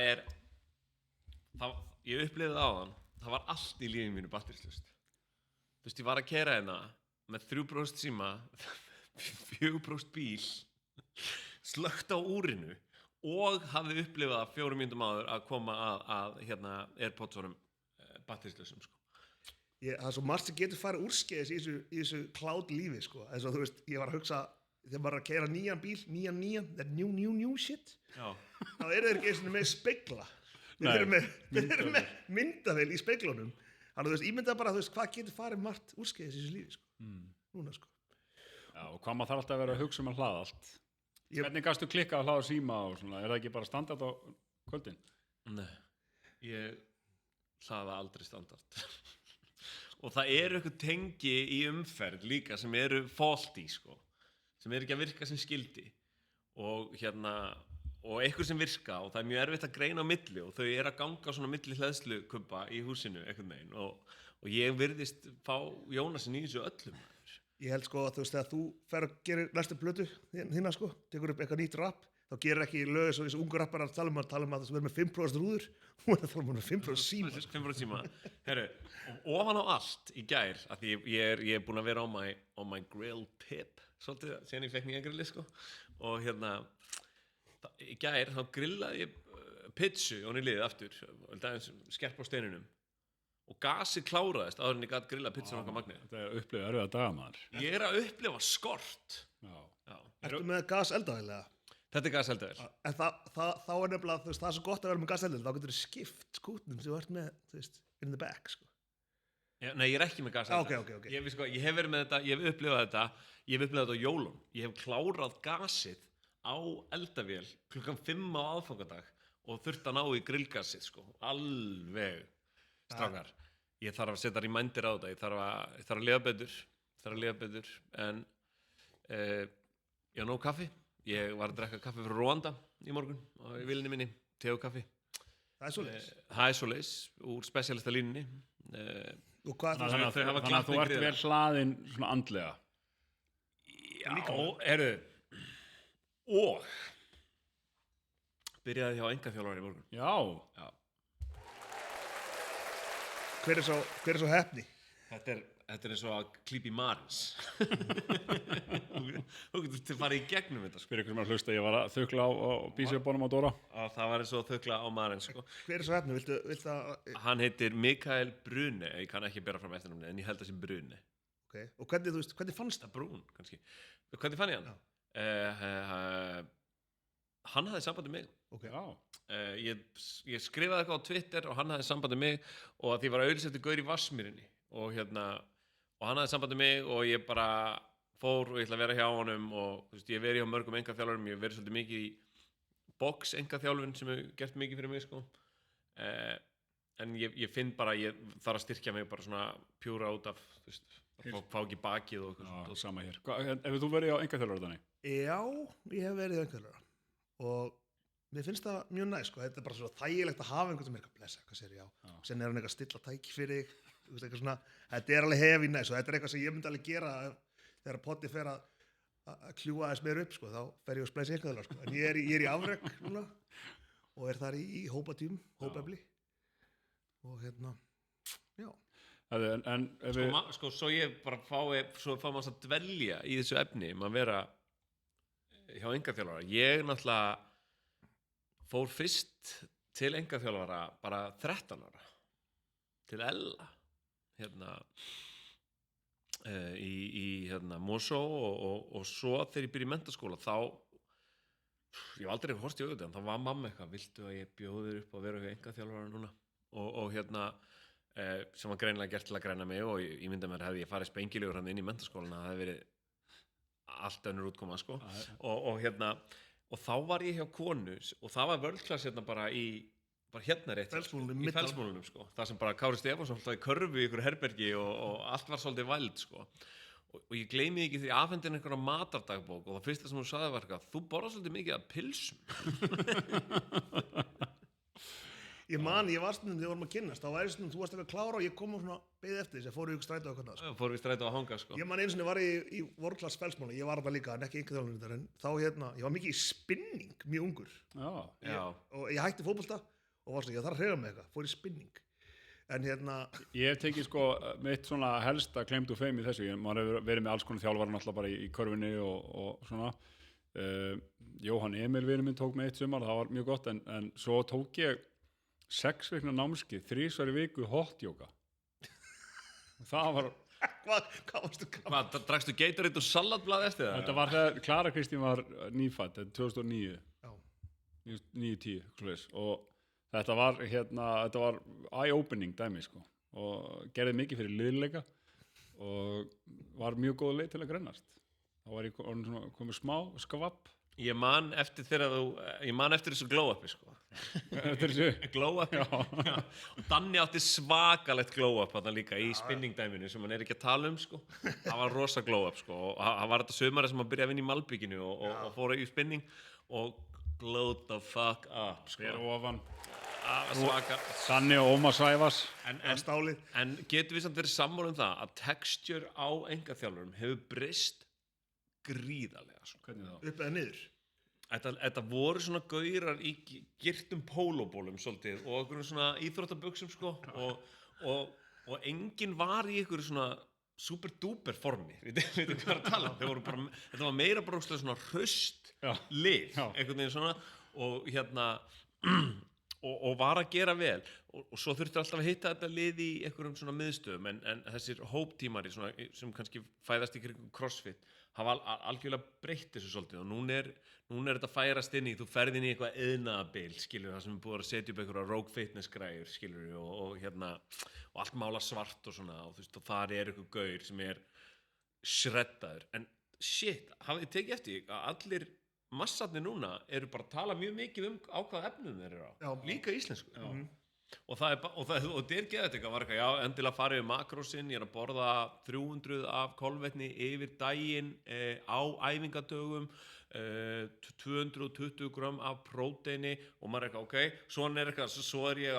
ég upplifði það áðan, það var allt í lífinu mínu batterislaust. Þú veist, ég var að keyra hérna með 3% síma, 4% bíl, slökkt á úrinu og hafði upplifað 4 mínútum áður að koma að hérna AirPods-unum batterislausum, sko. Það er svo margt sem getur farið úrskeiðis í þessu cloud lífi, sko. Eins og þú veist, ég var að hugsa, þegar maður er að keyra nýjan bíl, that new shit, Já. þá eru þeir ekki eins og með spegla. Þeir eru með myndavél í speglunum. Þannig að þú veist, ímynda bara, þú veist, hvað getur farið margt úrskeiðis í þessu lífi, sko. Núna, sko. Já, og hvað maður þarf alltaf að vera að hugsa að hlaða allt. Hvernig gastu klikka að hlaða síma og svona, það ekki bara standard á kvöldin? Nei, ég hlaða aldrei standard. Og það eru eitthvað tengi í umferð líka sem eru faulty, sko, sem eru ekki að virka sem skildi og eitthvað sem virka og það er mjög erfitt að greina á milli og þau eru að ganga svona milli hleðslukubba í húsinu einhvern veginn og ég virðist fá Jónasin í þessu öllum. Ég held sko að þú veist, þegar þú fer að gera næstu plötu þína, sko, tekur upp eitthvað nýtt rap, þá gerir ekki lög eins og þessu ungu rappar að tala um að þú verður með 5% rúður og það þarf með 5% síma. 5% síma. Herru, og ofan á allt í gær, af því ég er búin að vera on my grill tip, svolítið, síðan ég fekk nýja grilli, sko, og í gær þá grillaði ég pizzu og hann í liðið aftur, skerp á steininum og gasið kláraðist áður en ég gat grillað pizzu okkar magni. Þetta er að upplifa erfiða daga, maður. Ég er að upplifa skort. Já. Ertu með gaseldavél? Þetta er gaseldavél. En þá er nefnilega, þú veist, það er svo gott að vera með gaseldavél, þá getur þú skipt skútnum sem þú ert með, þú veist, in the back, sko. Já, nei, ég er ekki með gaseldavél. Ok. Ég hef verið með þetta, ég hef upplifað þetta á jólum. Ég hef klárað gasið á eldavél klukkan 5 á aðfangadag og þurft að ná í grillgasið, sko, alveg. Strákar, ég þarf að setja reminder á þetta, ég þarf að lifa betur, en ég á nóg kaffi, ég var að drekka kaffi frá Rwanda í morgun í vilinni minni, te og kaffi. Það er svoleiðis, úr spesialista línunni. Þannig að þú ert vel hlaðinn svona andlega. Já, og byrjaði hjá engaþjálfari í morgun. Já. Hver er svo heppni? Þetta er eins og að klípa í Marins. Þú getur farið í gegnum þetta, sko. Fyrir ykkur sem er að hlusta, ég var að þukla á bísjöfbónum á Dóra. Það var eins og að þukla á Marins, sko. Hver er svo heppni? Viltu að... Hann heitir Mikael Brune, ég kann ekki bera fram eftirnafni, en ég held að það sé Brune. Ok, og hvernig fannst það? Brún, kannski. Hvernig fann ég hann? Hann hafði samband með mig. Ok. Ég skrifaði eitthvað á Twitter og hann hafði samband með mig og að því var að auðlýsa eftir gaur í Vatnsmýrinni og hann hafði samband með mig og ég bara fór og ég ætla að vera hjá honum og þú veist, ég hef verið hjá mörgum engaþjálfurum, ég hef verið svolítið mikið í box engaþjálfun sem hefur gert mikið fyrir mig, sko. En ég finn bara, ég þarf að styrkja mig bara svona pjúra út af, þú veist, fá ekki bakið og eitthvað. Sama hér. Hefur þú verið á engaþjálfara þannig? Já, ég hef verið á engaþjálfara og mér finnst það mjög næst, sko. Þetta er bara svo þægilegt að hafa einhvern sem er eitthvað blessa, hvað sér ég á. Sen er hann eitthvað að stilla tæki fyrir þig, þú veist, eitthvað svona, þetta er alveg hefi næst og þetta er eitthvað sem ég myndi alveg gera þegar Poddi fer að kljúa aðeins meir upp, sko, þá fer ég að splæsa eitthvað, sko. En ég er í afrek núna og er þar í hópatím, hópefli og já. En ef við... Sko, svo ég bara fá maður að dvelja í þessu efni, maður vera hjá engaþjálfara. Ég náttúrulega fór fyrst til engaþjálfara bara 13 ára til Ella í Mosó og svo þegar ég byrja í menntaskóla þá ég var aldrei horst í auðvitað en þá var mamma eitthvað, viltu að ég bjóði upp að vera hjá engaþjálfara núna og sem var greinilega gert til að græna mig og ég mynda mér hefði ég farið spengilegur hann inn í menntaskólan það hefði verið allt önnur útkoma, sko. Og þá var ég hjá konu og það var vörlklass bara hérna rétt í Fellsmúlunum, sko. Það sem bara Kári Stefánsson alltaf í körfu í ykkur herbergi og allt var svolítið væld, sko. Og ég gleymi ekki því afhendin einhverja matardagbók og það fyrsta sem hún sagði var eitthvað, þú borðar svolítið mikið af pilsum. Ég man, ég var stundum þegar við vorum að kynnast, þá væri stundum, þú varst eitthvað klára og ég kom og svona beðið eftir þess að fóru ykkur strætó og hvernig það, Fórum við strætó að hanga, sko. Ég man einu sinni var í World Class Fellsmála, ég var þetta líka, en ekki einhver þjálfur en þá ég var mikið í spinning, mjög ungur. Já. Og ég hætti fótbolta og var svona, ég þarf að hreyfa mig eitthvað, fór í spinning. En Ég hef tekið sko mitt svona helsta claim to fame í þessu, maður hefur verið með alls konar þjálfara náttúrulega bara í körfunni og svona. Jóhann Emil vinur minn tók með eitt sumar, það var mjög gott, en svo tók ég 6 vikna námskeið, 3 í viku hot yoga. Það var... Hvað varstu gaman? Hvað, drakstu Gatorade og salatblað eftir það? Þetta var þegar Klara Kristín var nýfædd, 2009, Já. 9-10, svoleiðis, og þetta var eye-opening dæmi, sko, og gerði mikið fyrir liðleika og var mjög góð leið til að grennast. Þá var ég komið smá skvapp. Ég man eftir þessu glow-upi, sko. Eftir þessu? Glow-upi? Já. Og Danni átti svakalegt glow-up þarna líka í spinning-dæminu sem hann ekki að tala sko. Það var rosa glow-up, sko. Og það var þetta sömari sem hann byrjaði að vinna í Malbyginu og fór í spinning og glowed the fuck up, sko. Fyrir ofan. Svaka. Danni og Ómar Sævas. En getum við samt verið sammála það að texture á engaþjálfurum hefur breyst gríðarlega, sko. Hvernig þá? Upp eða niður? Þetta voru svona gaurar í girtum pólóbólum svolítið og okkur svona íþróttabuxum, sko, og enginn var í ykkur svona super-duper formi, veitum hvað að tala þetta var meira bara svona hraust lið, einhvern veginn svona og og var að gera vel og svo þurfti alltaf að hitta þetta lið í einhverjum svona miðstöðum en þessir hóptímari sem kannski fæðast í kringum CrossFit hafa algjörlega breytt þessu svolítið og núna er þetta færast inn í, þú ferð inn í eitthvað iðnaðabil, skilur, það sem er búið að setja upp einhverja rogue fitness græjur, skilur, og allt mála svart og svona, og þú veist, og þar er einhver gaur sem er shreddaður, en shit, hafið þið tekið eftir að allir massarnir núna eru bara að tala mjög mikið á hvaða efnum þeir eru á, líka íslensku. Og þetta er geðið eitthvað, var eitthvað, já, endilega farið við makrósinn, ég er að borða 300 af kolvetni yfir daginn á æfingadögum, 220 gram af próteini og maður er eitthvað, ok, svo er ég á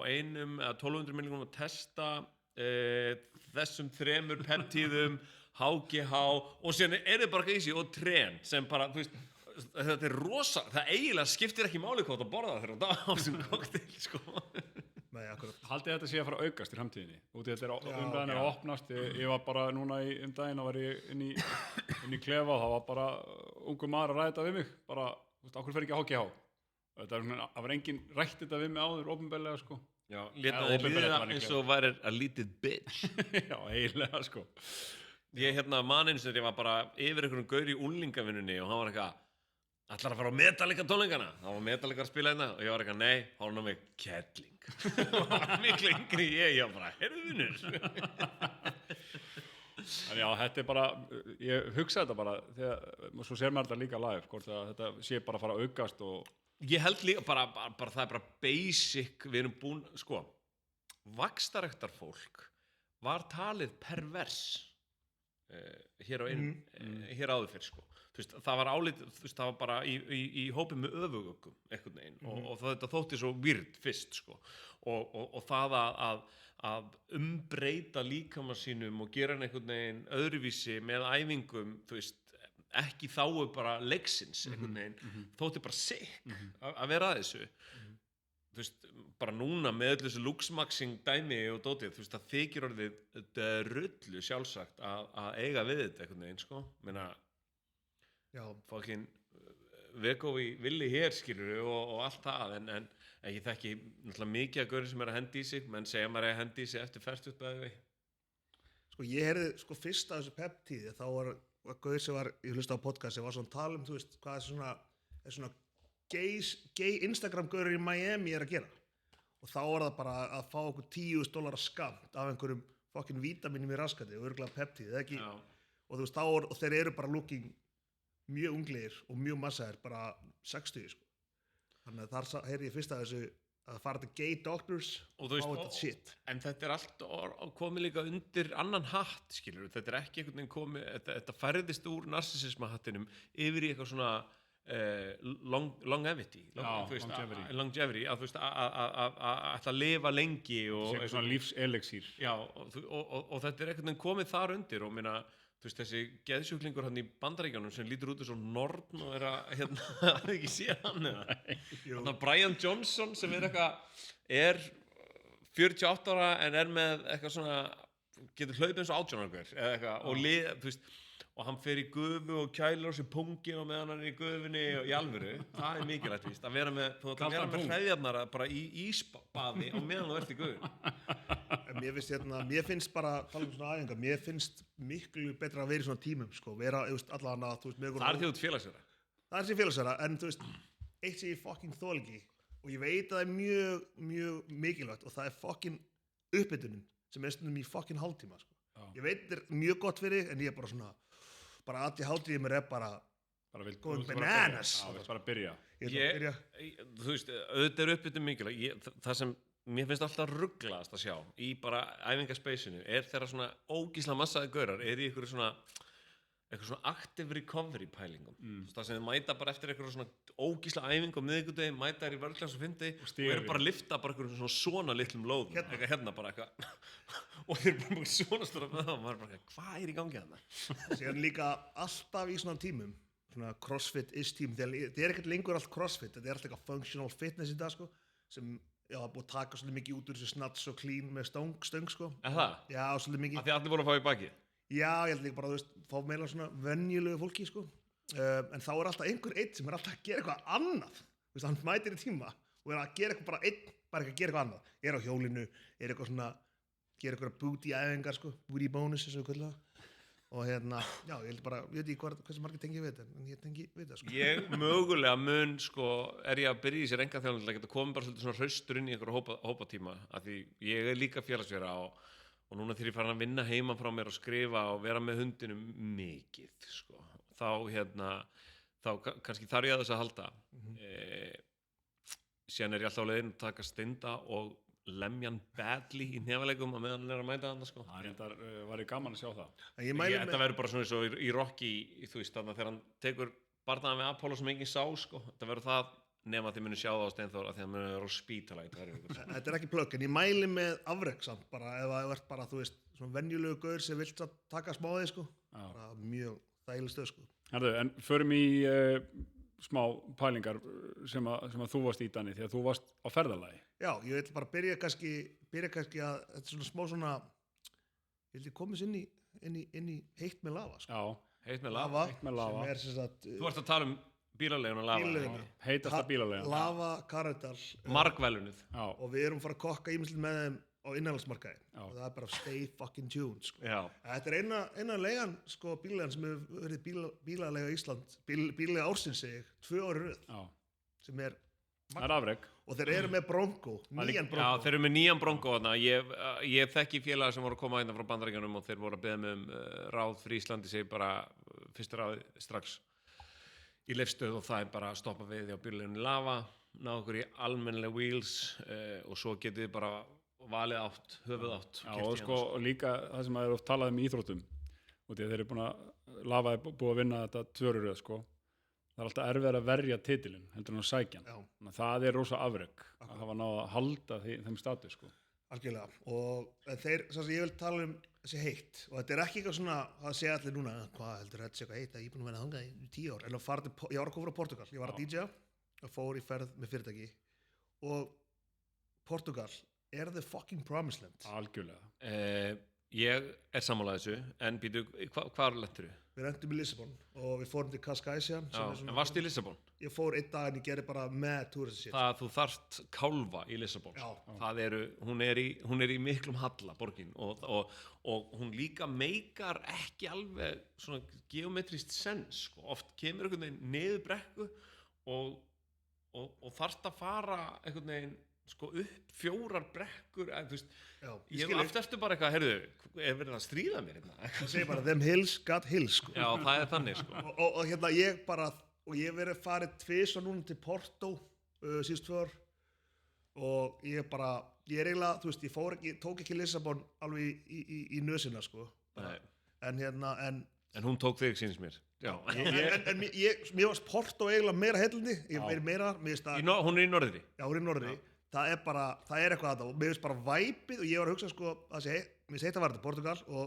einum 1200 milligram að testa þessum 3 peptíðum, HGH og síðan er þið bara ekki í sig og tren sem bara, þú veist, þetta er rosa, það eiginlega skiptir ekki máli hvað það borða þegar það á þessum kokteil, sko. Nei, akkurat. Haldið þetta sé að fara að aukast í framtíðinni? Út í þetta umræðin er að opnast, ég var bara núna daginn og var ég inn í klefa og það var bara ungur maður að ræða þetta við mig, bara, þú veist, okkur fer ekki að HGH. Það var enginn rætt þetta við mig áður, opinberlega, sko. Já, leta þið líða eins og væri a little bitch. Já, eiginlega, sko. Ég man eins og ég var bara yfir einhverjum gaur í unglingavinnunni og hann var eitthvað, ætlar að fara á Metallica tónleikana? Það var Metallica að spila hérna og ég var eitthvað, nei, hálna mig kettling. Það var miklu yngri ég var bara, heyrðu vinnur. En já, þetta er bara, ég hugsa þetta bara, þegar, svo sér maður þetta líka live, hvort að þetta sé bara að fara að aukast og... Ég held líka, bara það er bara basic, við erum búin, sko, vaxtaræktarfólk var talið pervers hér áður fyrir, sko. Þú veist, það var álitið, þú veist, það var bara í hópi með öfugöggum einhvern veginn og þetta þótti svo weird fyrst, sko, og það að umbreyta líkama sínum og gera hann einhvern veginn öðruvísi með æfingum, þú veist, ekki þáu bara leiksins einhvern veginn, þótti bara sick að vera að þessu. Þú veist, bara núna með öllu þessu luxmaxing dæmi og dótið, þú veist, það þykir orðið drullu sjálfsagt að eiga við þetta einhvern veginn, sko, meina fucking vegó í villi hér, skilur og allt það, en ég þekki náttúrulega mikið að gaurið sem er að hendi í sig, menn segja maður að hendi í sig eftir ferstugt bæði. Sko, ég heyrði, sko, fyrst af þessu peptíði, þá var gaur sem var, ég hlusta á podcast, sem var svona talum, þú veist, hvað er svona gay Instagram gaurið í Miami er að gera. Og þá var það bara að fá okkur $10,000 skamt af einhverjum fucking vítaminum í raskati og örgulega peptíði, eða ekki? Og þú veist, og þeir eru bara looking mjög unglegir og mjög massaðir, bara 60, sko. Þannig að þar heyri ég fyrst af þessu að fara til gay doctors og fá þetta shit. En þetta er allt komið líka undir annan hatt, skilur, þetta er ekki einhvern veginn komið, þetta færðist úr narsisisma hattinum yfir í eitthvað svona longevity longevity að þú veist að ætla að lifa lengi og svona lífseleksír já, og þetta er einhvern veginn komið þar undir og minna, þú veist, þessi geðsjúklingur hann í Bandaríkjunum sem lítur út eins og norn og er að að ekki sé hann eða Brian Johnson sem er 48 ára en er með eitthvað svona getur hlaupið eins og 18 ára eða eitthvað og þú veist og hann fer í gufu og kælir á sig pungin og meðan hann er í gufunni og í alvöru það er mikilvægt víst, að vera með þú ætti að vera með hreðjarnar bara í ísbaði og meðan þú ert í gufun mér finnst bara tala svona æfingar, mér finnst miklu betra að vera í svona tímum sko, vera allavega það er því út félagsverða það er því félagsverða, en þú veist eitt sem ég fucking þol ekki og ég veit að það er mjög, mjög mikilvægt og það er fucking uppbytunin sem er stundum í fucking hálftíma sko. Ég veit þetta er mjög gott fyrir en ég er bara svona bara að ég hátíði mér er bara going bananas bara byrja þú veist, auðvitað er uppbytun mikilvægt það sem mér finnst alltaf rugglaðast að sjá í bara æfingaspeysinu er þeirra svona ógísla massaði gaurar er í eitthvað svona active recovery pælingum það sem þið mæta bara eftir eitthvað svona ógísla æfing og miðvikudegi, mæta þér í vörglas og fyndi og eru bara að lifta bara eitthvað svona litlum lóðum eitthvað hérna bara eitthvað og þeir eru bara svona stóra með það og maður bara hvað er í gangi þarna síðan líka alltaf í svona tímum svona crossfit-ish tím þetta er ekkert lengur allt crossfit þetta er alltaf eitthvað functional fitness í dag sko sem búið að taka svolítið mikið út úr þessu snats og clean með stöng sko já, svolítið mikið af því allir voru að fá í bakið já, ég held líka bara, þú veist, fá meila svona venjulegu fólki, sko en þá er alltaf einhver einn sem er alltaf að gera eitthvað annað þú veist, hann mætir í tíma og er að gera eitthvað bara einn, bara ekki að gera eitthvað annað er á hjólinu, er eitthvað svona gera eitthvað booty-æfingar, sko booty bonus, eins og við kallum það og hérna, já, ég held bara, ég veit ekki hversu margir tengi við þetta en ég tengi við það, sko ég mögulega mun, sko, er ég að byrja í sér engaþjálfun til að geta komið bara svolítið svona hraustur inn í einhverja hópatíma af því ég er líka félagsvera og núna þegar ég farin að vinna heima frá mér og skrifa og vera með hundinum mikið sko. þá kannski þarf ég að þess að halda síðan er ég alltaf á leiðin að taka steinda og lemjan badly í nefaleggum að meðan hann er að mæta hann sko. Það var ég gaman að sjá það þetta verður bara svona eins og í Rocky þú veist þannig að þegar hann tekur barnaðan við Apollo sem enginn sá sko. Þetta verður það nema þið munu sjá það á Steinþór að því að hann munu vera á spítala Þetta er ekki plögg en ég mæli með afrek samt bara ef það ert bara þú veist svona venjulegu gaur sem vilt að taka smáði sko bara mjög þægileg stöð sko Herðu, en förum í smá pælingar sem að þú varst í Dani því að þú varst á ferðalagi Já, ég vil bara byrja kannski að þetta er svona smá svona ég vil komast inn í heitt með lava sko. Já, heitt með lava sem er sem sagt Þú ert að tala um bílaleguna lava heitasta bílalega Lava Karadal margvelunnið og við erum fara að kokka ímyndil með þeim á innanlandsmarkaði og það er bara stay fucking tuned sko. Þetta er eina leigan sko, bílalegan sem hefur verið bílalega Ísland bílalega ársins seg 2 ári röð sem er afrek og þeir eru með Bronco nýjan Bronco Já, þeir eru með nýjan Bronco ég þekki félaga sem voru að koma hérna frá Bandaríkjunum og þeir voru að beða mig ráð fyrir Íslandi segi bara fyrsta ráð strax í leifstöð og það er bara að stoppa við á bílaleginu lava ná okkur í almennileg wheels og svo getið þið bara valið höfuð átt og sko líka það sem að er oft talað um í íþróttum og því að þeir eru búin að lafa búið að vinna þetta 2 ári röð sko það er alltaf erfiðar að verja titilinn heldur en að sækja hann það er rosa afrek að hafa náð að halda þeim status sko algjörlega og þeir, svo að ég vil tala um þessi heitt og þetta er ekki eitthvað svona að segja allir núna hvað heldur þetta sé eitthvað heitt að ég er búin að vera þangað í 10 ár en ég var að koma frá Portugal ég var að DJ og fór í ferð með fyrirtæki og Portugal er the fucking promised land algjörlega ég er sammála þessu en býtu, hvar lentur þú? Við rentum í Lissabon og við fórum til Cascais en varstu í Lissabon? Ég fór 1 dag en ég gerði bara með túrist það þú þarft kálfa í Lissabon hún er í miklum halla borgin og hún líka meikar ekki alveg svona geometrist sens sko. Oft kemur einhvern veginn niður brekku og þarft að fara einhvern veginn sko upp 4 brekkur þú veist, ég eftir bara eitthvað heyrðu, er verið að stríða mér hérna ég segi bara, them hills got hills sko. Já, það er þannig sko og hérna ég bara, og ég verið farið 2 og núna til Porto síðust 2 ár og ég er eiginlega, þú veist, ég tók ekki Lissabon alveg í nösina sko bara, en hún tók þig sínst mér Já. En mér varst Porto eiginlega meira heillandi, ég verið meira, mér finnst það, Hún er í norðri. já, hún er í norðri, það er eitthvað að það, og mér finnst bara væpið, og ég var að hugsa sko, mér finnst heitt að vera þetta Portugal, og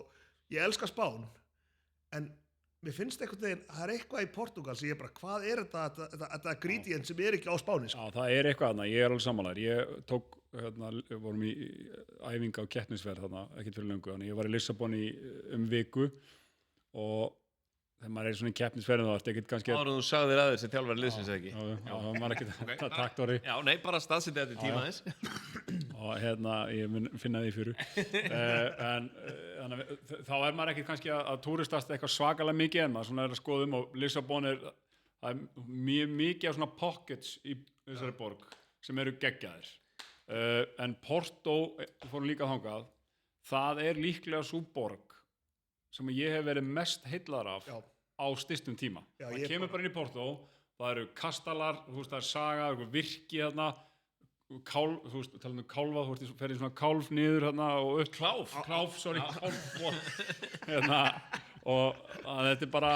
ég elska Spán, en mér finnst einhvern veginn, það er eitthvað í Portugal sem ég bara, hvað er þetta ingredient sem er ekki á Spáni, sko? Já, það er eitthvað þarna, ég er alveg sammálaður. Ég tók, vorum í æfinga á keppnisferð þarna, ekkert fyrir löngu, þannig ég var í Lissabon viku og þegar maður er svona í keppnisferðin þá ertu ekkert kannski... Áður þú sagðir aðeins sem þjálfari liðsins ekki. Já, maður er ekkert takt orði. Já, nei, bara staðsetja þetta í tíma þess. Og ég mun finna því fyrir. Þannig þá er maður ekkert kannski að túristast eitthvað svakalega mikið en maður svona er að skoða og Lissabon það er mjög mikið af svona pockets í þessari borg sem eru geggjaðir. En Porto, fórum líka þangað, það er líklega sú borg sem ég hef verið mest heillar af á stystum tíma. Já, það kemur bara inn í Porto, það eru kastalar, það er saga, það eru virki þarna, talaðu kálfa, þú ferði svona kálf niður þarna og upp. Kláf, sorry, kálf. Og þetta er bara,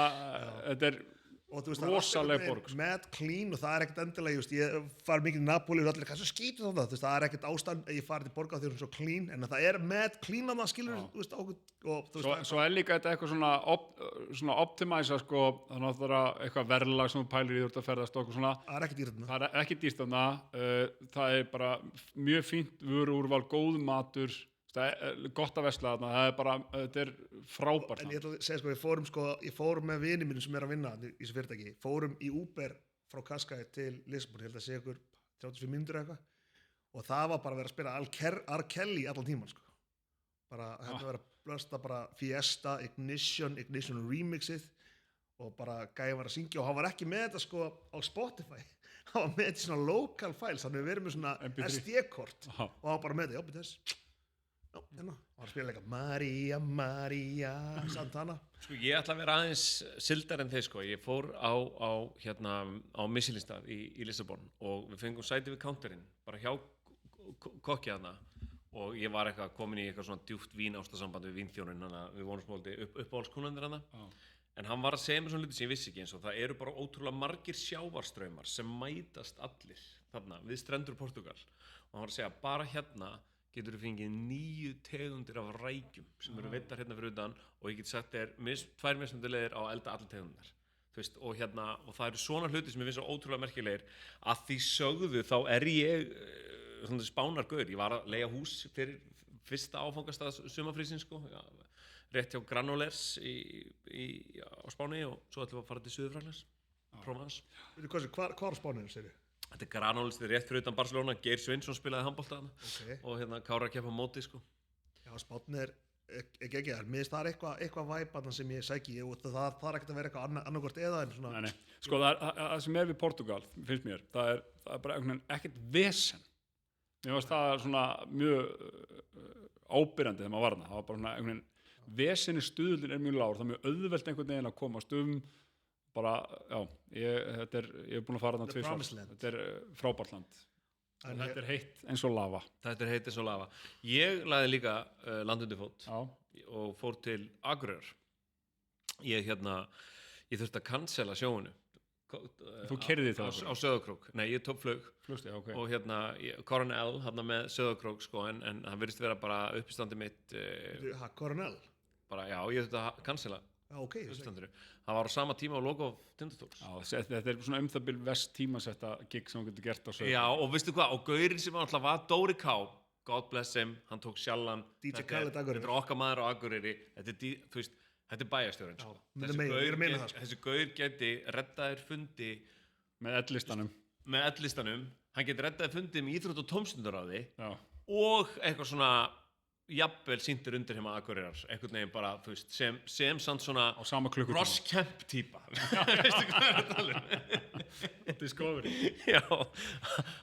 þetta er rosaleg borg. Mad clean og það er ekkert endilega, ég far mikið í Napoli og allir, hvað svo skýtur það? Það er ekkert ástand að ég fari til borga þegar hún er svo clean, en það er mad clean að það skilur, Svo er líka þetta eitthvað svona optimæsa, sko, þannig að það er eitthvað verðlag sem þú pælir í þú ert að ferðast okkur svona. Það er ekki dýrt þarna. Það er ekki dýrt þarna, það er bara mjög fínt vöruúrval, góð matur, það er gott að versla þarna, það er bara, þetta er frábært. En ég ætla að segja, ég fórum með vini mínum sem er að vinna í þessu fyrirtæki, fórum í Uber frá Cascais til Lisbon, ég held að segja ykkur 35 mínútur eitthvað, og það var bara að vera að spila R. Kelly allan tíman, sko. Bara, þetta var að blösta bara Fiesta, Ignition remixið, og bara gæði var að syngja, og hann var ekki með þetta, sko, á Spotify. Hann var með þetta svona local files, þannig við verðum með svona SD-kort, og hann var bara með þetta, já, þess. Já, hérna, og hann spila eitthvað Maria, Santana. Sko, ég ætla að vera aðeins sildar en þeir, sko. Ég fór á Michelin-stað í Lissabon og við fengum sæti við counterinn, bara hjá kokki þarna, og ég var komin í eitthvað svona djúpt ástasamband við vínþjónin, þannig að við vorum smóldi uppáhaldskunnandir hana. En hann var að segja mér svona hluti sem ég vissi ekki, eins og það eru bara ótrúlega margir sjávarstraumar sem mætast allir þarna við strendur Portugal, og hann var að segja bara hérna getur þú fengið 9 tegundir af rækjum sem eru veittar hérna fyrir utan, og ég get sagt þér 2 mismunandi leiðir á að elda allar tegundirnar. Þú veist, og það eru svona hluti sem ég finnst svo ótrúlega merkilegir. Að því sögðu þá er ég svona spánargaur. Ég var að leigja hús fyrir fyrsta áfangastað sumarfrísins, sko. Já, rétt hjá Granollers á Spáni, og svo ætlum við að fara til Suður-Frakklands, Provence. Hvar á Spáni segir þið? Þetta er Granollers, þetta er rétt fyrir utan Barcelona. Geir Svinsson spilaði handbolta þarna, og Kára keppa á móti, sko. Já, Spánn er ekki þar. Mér finnst það eitthvað væpanna sem ég sæki, og það er ekkert að vera eitthvað annarkvort eða en svona. Nei. Sko, það sem er við Portugal, finnst mér, það er bara ekkert vesen. Mér finnst það svona mjög ábyrjandi þegar maður var þarna. Það var bara svona vesenni stuðlinn er mjög lágur, það er mjög auðvelt einhvern veginn að komast bara, já, ég er búin að fara þarna 2 svar. Þetta er frábært land. Og þetta er heitt eins og lava. Þetta er heitt eins og lava. Ég lagði líka land undir fót og fór til Akureyrar. Ég þurfti að cancela sjóinu. Þú keyrði það á Sauðárkrók. Nei, ég tók flug. Flugst, já, ok. Og Coronel með Sauðárkrók, sko, en það virðist vera bara uppistandi mitt. Coronel? Bara, já, ég þurfti að cancela. Já, ok. Það var á sama tíma á logo Tindastóls. Já, þetta er svona það bil vest tímasetta gig sem hún getur gert á Sauðárkrók. Já, og veistu hvað, og gaurinn sem var Dóri K, God bless him, hann tók sjallan. DJ Khaled Akureyri. Þetta er okkar maður á Akureyri, þetta er bæjarstjórinn, sko. Þessi gaur geti reddaðir fundi með ellistanum, hann geti reddaðir fundi með íþrótt og tómstundaráði og eitthvað svona jafnvel sýndir undir heima Akureyrar, einhvern veginn bara, þú veist, sem samt svona á sama klukkutíma. Ross Kemp típa. Veistu hvað er að tala Discovery. Já,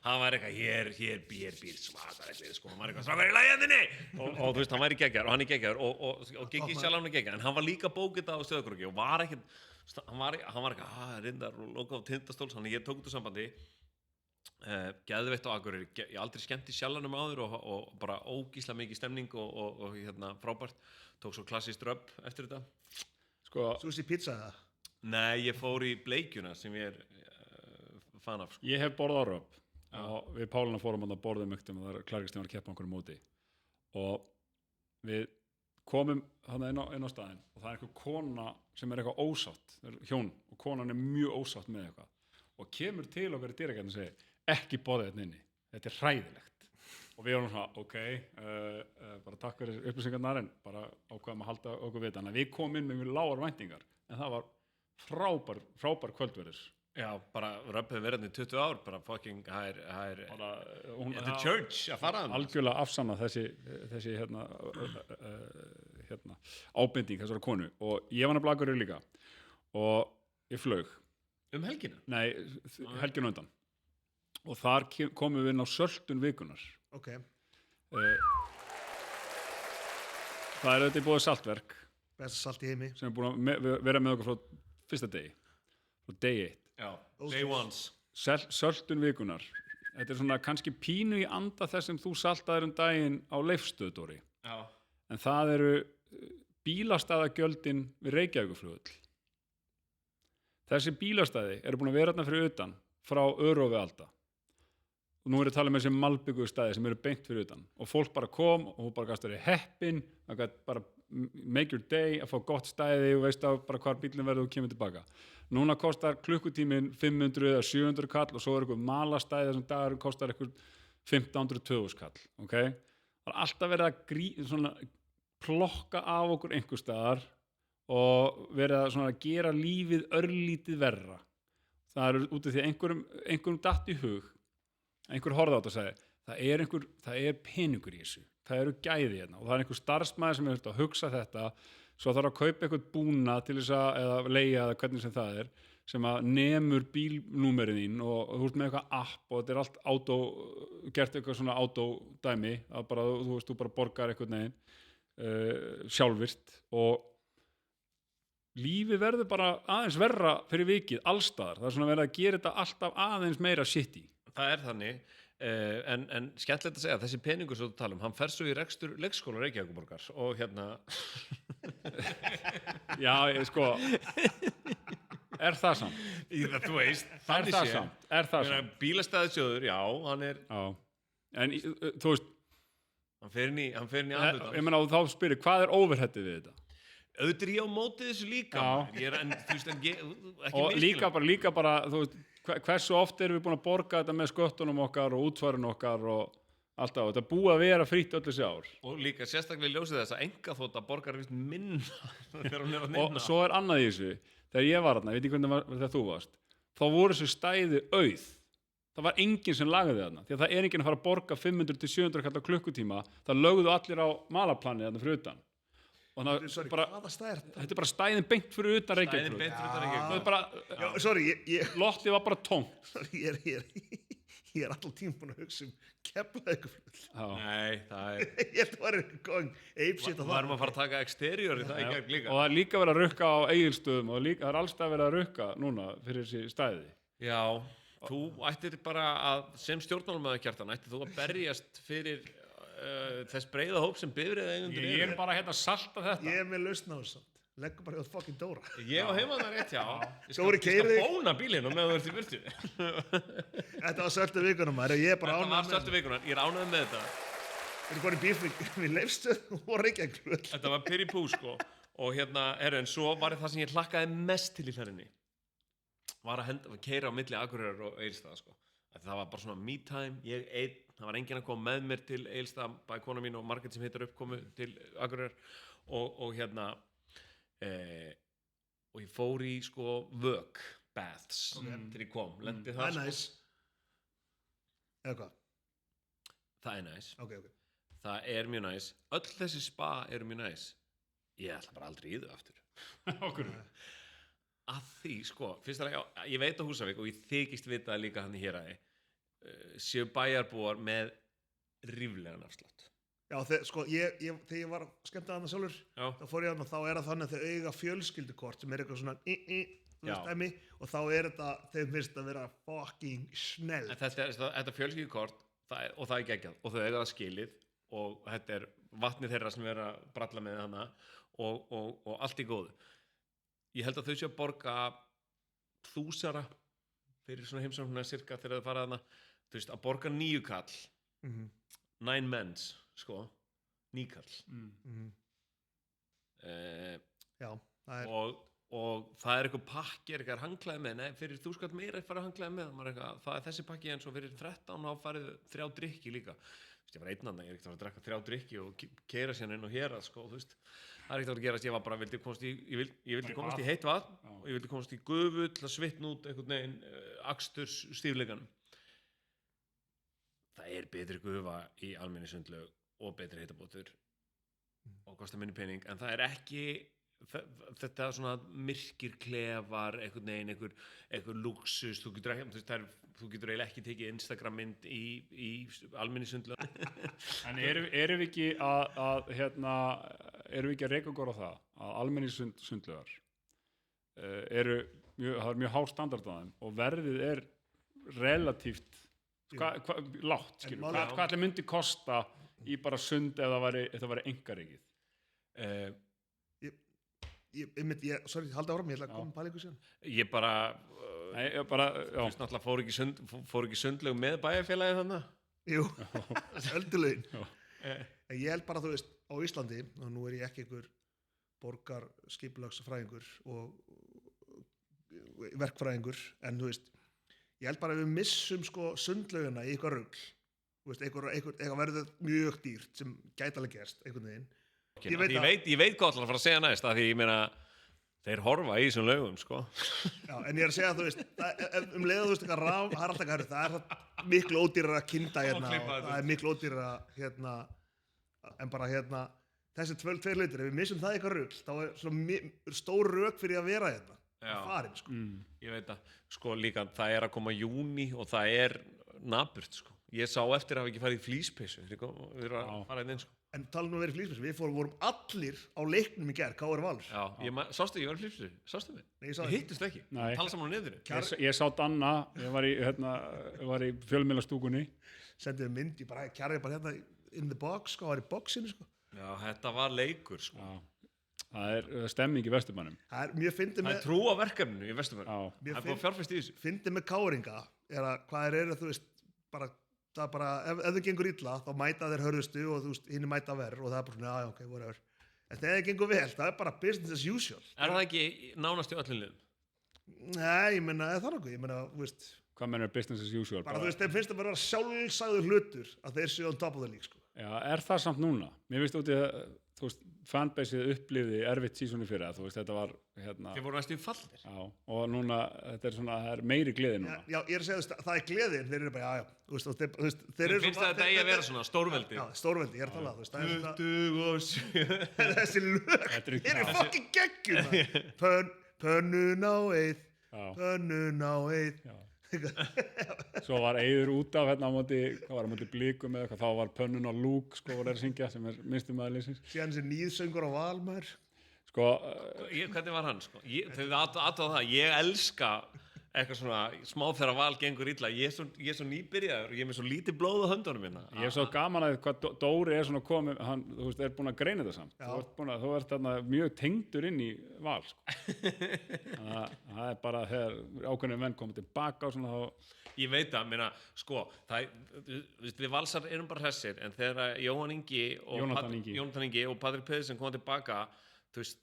hann var eitthvað, hér býr svakarættlið, sko, hann var eitthvað svakarættlið í lægjandinni, og þú veist, hann væri geggjar, og hann er geggjar, og Giggi sjálf hann er geggjar, en hann var líka bókita á Sauðárkróki, og var ekkert, hann var eitthvað, reyndar, og loka á Tindastóls, þannig ég tók út úr sambandi, geðveitt á Akureyri, ég aldrei skemmt í Sjallanum áður, og bara ógísla mikið stemning, og frábært, tók svo klassískt röbb eftir þetta. Sko, Sushi pizza það? Nei, ég fór í bleikjuna sem ég fan af sko. Ég hef borðað á röp og við Pálina fórum að borða mygtum og það er Klærikstein var að keppa okkur móti og við komum hann inn á staðinn og það er einhver kona sem er eitthvað ósátt, hjón, og konan er mjög ósátt með eitthvað og kemur til okkar í dýragarðinu og segir ekki borða þetta inni, þetta er hræðilegt og við erum svona, bara takk fyrir upplýsingarnar en bara ákveðum að halda okkur við þannig að við komum inn með mjög lágar væntingar en það var frábær kvöldverðis. Já, bara röpið verið í 20 ár, bara fucking the church að fara hann. Algjörlega afsanna þessi ábending þessara konu og ég var nefnilega Akureyri líka og ég flaug. Helgina? Nei, helgina undan. Og þar komum við inn á söltun vikunar. Ok. Það er auðvitað búið saltverk Besta salt í heimi. sem er búin að vera með okkur frá fyrsta degi, frá degi 1. Já, day ones. Söltun vikunar. Þetta er svona kannski pínu í anda þess sem þú saltaðir daginn á Leifsstöð, Dóri. Já. En það eru bílastæðagjöldin við Reykjavíkurflugvöll. Þessi bílastæði eru búin að vera þarna fyrir utan frá Örófi Alda. Og nú er að tala um þessi malbyggu stæði sem eru beint fyrir utan. Og fólk bara kom og hún bara gæst verið heppin, það gæst bara make your day að fá gott stæði og veist á bara hvar bílinn verður og kemur tilbaka. Núna kostar klukkutíminn 500 eða 700 kall og svo er eitthvað malastæði þessum dagur kostar eitthvað 1500-2000 kall. Okay? Það er alltaf verið að plokka af okkur einhver staðar og verið að gera lífið örlítið verra. Það er út af því að einhverjum datt í hug, einhver horfði á þetta og sagði, það er peningur í þessu, það eru gæði hérna og það er einhver starfsmaður sem er að hugsa þetta, svo þarf að kaupa eitthvað búna til þess eða leigja eða hvernig sem það er, sem að nemur bílnúmerið þín og þú ert með eitthvað app og þetta er allt gert eitthvað svona autodæmi, að bara, þú bara borgar eitthvað neginn sjálfvirt og lífið verður bara aðeins verra fyrir vikið allstaðar, það er svona verið að gera þetta alltaf aðeins meira shitty. Það er þannig, en skemmtilegt að segja að þessi peningur sem þú tala hann fer svo í rekstur leikskóla Reykjavíkurborgar og hérna Já, sko er það samt? Þú veist, Er það samt? Bílastæðissjóður, já, hann er Já, en þú veist hann fer inn í andlutan. Ég meina, þá spyrir, hvað er overheadið við þetta? Auðvitað er ég á móti þessu líka og líka bara þú veist, hversu oft erum við búin að borga þetta með sköttunum okkar og útfærun okkar og alltaf, þetta er búið að vera frítt öll þessi ár og líka sérstaklega ljósið þess að engaþóta borgar vist minna þegar hún er að nynna og svo er annað í þessu, þegar ég var þarna, ég veit ekki hvernig þegar þú varst, þá voru þessu stæði auð, það var enginn sem lagaði þarna, því að það er enginn að fara að borga 500-700 kallar klukkutíma, það lögðu allir á malaplanið þarna fyrir utan og þetta er bara stæðin beint fyrir utan Reykjavík lottið var bara tómt ég er alltaf tíma búin að hugsa Keflavíkurflugvöll Nei, það er ég held að það var eitthvað það erum að fara að taka exterior í það í gegn líka og það er líka verið að rukka á Egilsstöðum og það er allstað verið að rukka núna fyrir þessi stæði. Já, þú ættir bara að sem stjórnmálamaður Kjartan ættir þú að berjast fyrir þess breiða hóp sem bifrið eigendur ég er bara hérna að salta þetta ég er með lausn á þessu leggur bara hjá fucking Dóra ég á heima það rétt, já ég skal bóna bílinn og meðan þú ert í burtu þetta var söltu vikunum ég er bara ánægð með söltu vikunum, ég er ánægð með þetta við erum bara í bíl við Leifsstöð og Reykjavík þetta var pyr í pú sko og hérna, en svo var það sem ég hlakkaði mest til í ferðinni var að keyra á milli Akureyrar og Egilsstaða sko það var bara svona me time, ég einn það var enginn að koma með mér til Egilsstaða bæði kona mín og Margrét sem heitar upp komu til Akureyrar og hérna og ég fór í sko vök baths til ég kom, lendi það er næs eða hvað? Það er næs okay. það er mjög næs, öll þessi spa eru mjög næs ég ætla bara aldrei í þau aftur okkur að því sko, fyrst að ég veit á Húsavík og ég þykist vita líka hann í Héraði séu bæjarbúar með ríflegan afslátt Já, sko, þegar ég var skemmtað hana sjálfur þá fór ég hana og þá er það þannig að þau eiga fjölskyldukort sem er eitthvað svona stæmi, og þá er þetta þeim finnst að vera fucking snell Þetta fjölskyldukort og það er geggjað og þau eiga það skilið og þetta er vatnið þeirra sem vera að bralla með hana og allt í góðu ég held að þau séu að borga 1000 fyrir svona heimsóknina cirka þegar þau fara þarna, þú veist, að borga 9 kall, 9 men's, sko, 9 kall. Já, það er Og það er eitthvað pakki, eitthvað hangklæði með, nei, fyrir 1000 kall meira farið hangklæði með, það er þessi pakki en svo fyrir 13 þá farið 3 drykki líka. Þú veist, ég var einnanna, ég er ekkert að drekka 3 drykki og keyra síðan inn og hér að, sko, þú veist, það er ekkert að gerast, ég var bara, vildi komast í heitt vatn og ég vildi komast í gufu til að svitna út einhvern veginn aksturs stífleikanum. Það er betri gufa í almenni sundlaug og betri heitabótur og kostar minni pening, en það er ekki þetta er svona myrkir klefar einhvern veginn, einhver luxus þú getur eiginlega ekki tekið Instagram mynd í almenni sundlaug. En erum við ekki að erum við ekki að reka okkur á það að almenni sundlaugar það er mjög há standard á þeim og verðið er relatíft lágt, skilur, hvað allir myndi kosta í bara sund ef það væri einkarekið? Sorry, halda áram, ég ætla að koma pæla ykkur síðan. Ég bara þú veist náttúrulega fór ekki sundlaug með bæjarfélagi þannig? Jú, öldulögin. Ég held bara, þú veist, á Íslandi, og nú er ég ekki einhver borgarskipulagsfræðingur og verkfræðingur, en þú veist, ég held bara að við missum sko sundlaugina í eitthvað rugl. Þú veist, eitthvað verður mjög dýrt sem gæti alveg gerst, einhvern veginn. Ég veit hvað ætlar að fara að segja næst, af því ég meina þeir horfa í þessum laugum, sko. Já, en ég er að segja, þú veist, leiðu þú veist eitthvað það er alltaf eitthvað, það er miklu ódýrara að kynda hérna og það er miklu ódýrara hérna, en bara hérna, þessi tveir hlutir, ef við missum það eitthvað rugl, þá er svona stór rök fyrir að vera hérna, farin, sko. Ég veit að, sko, líka, það er að koma júní og það er napurt, sko. Ég sá eftir að hafa ekki farið í flíspeysu, við erum að fara inn, sko. En talum við verið flýspeysu, við vorum allir á leiknum í gær, KR Valur. Já, sástu, ég var í flýspeysu, sástu mig? Nei, ég Við hittust ekki, tala saman á nefnir. Ég sá Danna, ég var í fjölmiðlastúkunni. Sendið við mynd, Kjarri bara hérna in the box, sko, var í boxinu, sko. Já, þetta var leikur, sko. Já. Það er stemming í Vesturbænum. Það er trú á verkefninu í Vesturbænum. Það er búið að fjárfesta í þessu. Fyndið með KR-inga er að hvað eru, þú veist, það er bara, ef þau gengur illa þá mæta þeir hörðustu og þú veist, hinn mæta verð og það er bara svona, ok, whatever. En þegar það gengur vel, það er bara business as usual. Er það ekki nánast í öllum liðum? Nei, ég meina, það er nokkuð, ég meina, þú veist. Hvað mennur business as usual? Bara, þú veist, þeim finnst það bara sjálfsagður hlutur að þeir séu on top of the league, sko. Já, er það samt núna? Mér finnst út í að, þú veist, fanbaseið upplifði erfitt sísoni fyrir það, þú veist, þetta var hérna. Þeir voru næstu í fallir. Já, og núna, þetta er svona, það er meiri gleði núna. Já, ég er að segja, það er gleði, þeir eru bara, þú veist, þeir eru finnst þetta eigi að vera svona, stórveldi. Já, stórveldi, ég er að tala, þú veist, 27. Þessi lög, þeir eru fucking geggjum, pönnun á eið, pönnun á eið. Svo var Eiður út af hérna á móti Blikum eða eitthvað, þá var pönnun á Lúk sko voru að syngja sem er minnstum aðlinsins. Síðan þessi nýðsöngur á Valmær. Sko, hvernig var hann sko? Þau aðtöða það, ég elska eitthvað svona smá þegar Val gengur illa, ég er svo nýbyrjaður og ég er með svo lítið blóð á höndunum minna. Ég er svo gaman að hvað Dóri er svona komið, hann, þú veist, er búin að greina þetta samt. Þú ert þarna mjög tengdur inn í Val sko. Það er bara þegar ákveðnir menn komið tilbaka og svona þá. Ég veit að, meina, sko, við Valsar erum bara hressir, en þegar Jónatan Ingi og Patrik Pedersen koma tilbaka, þú veist,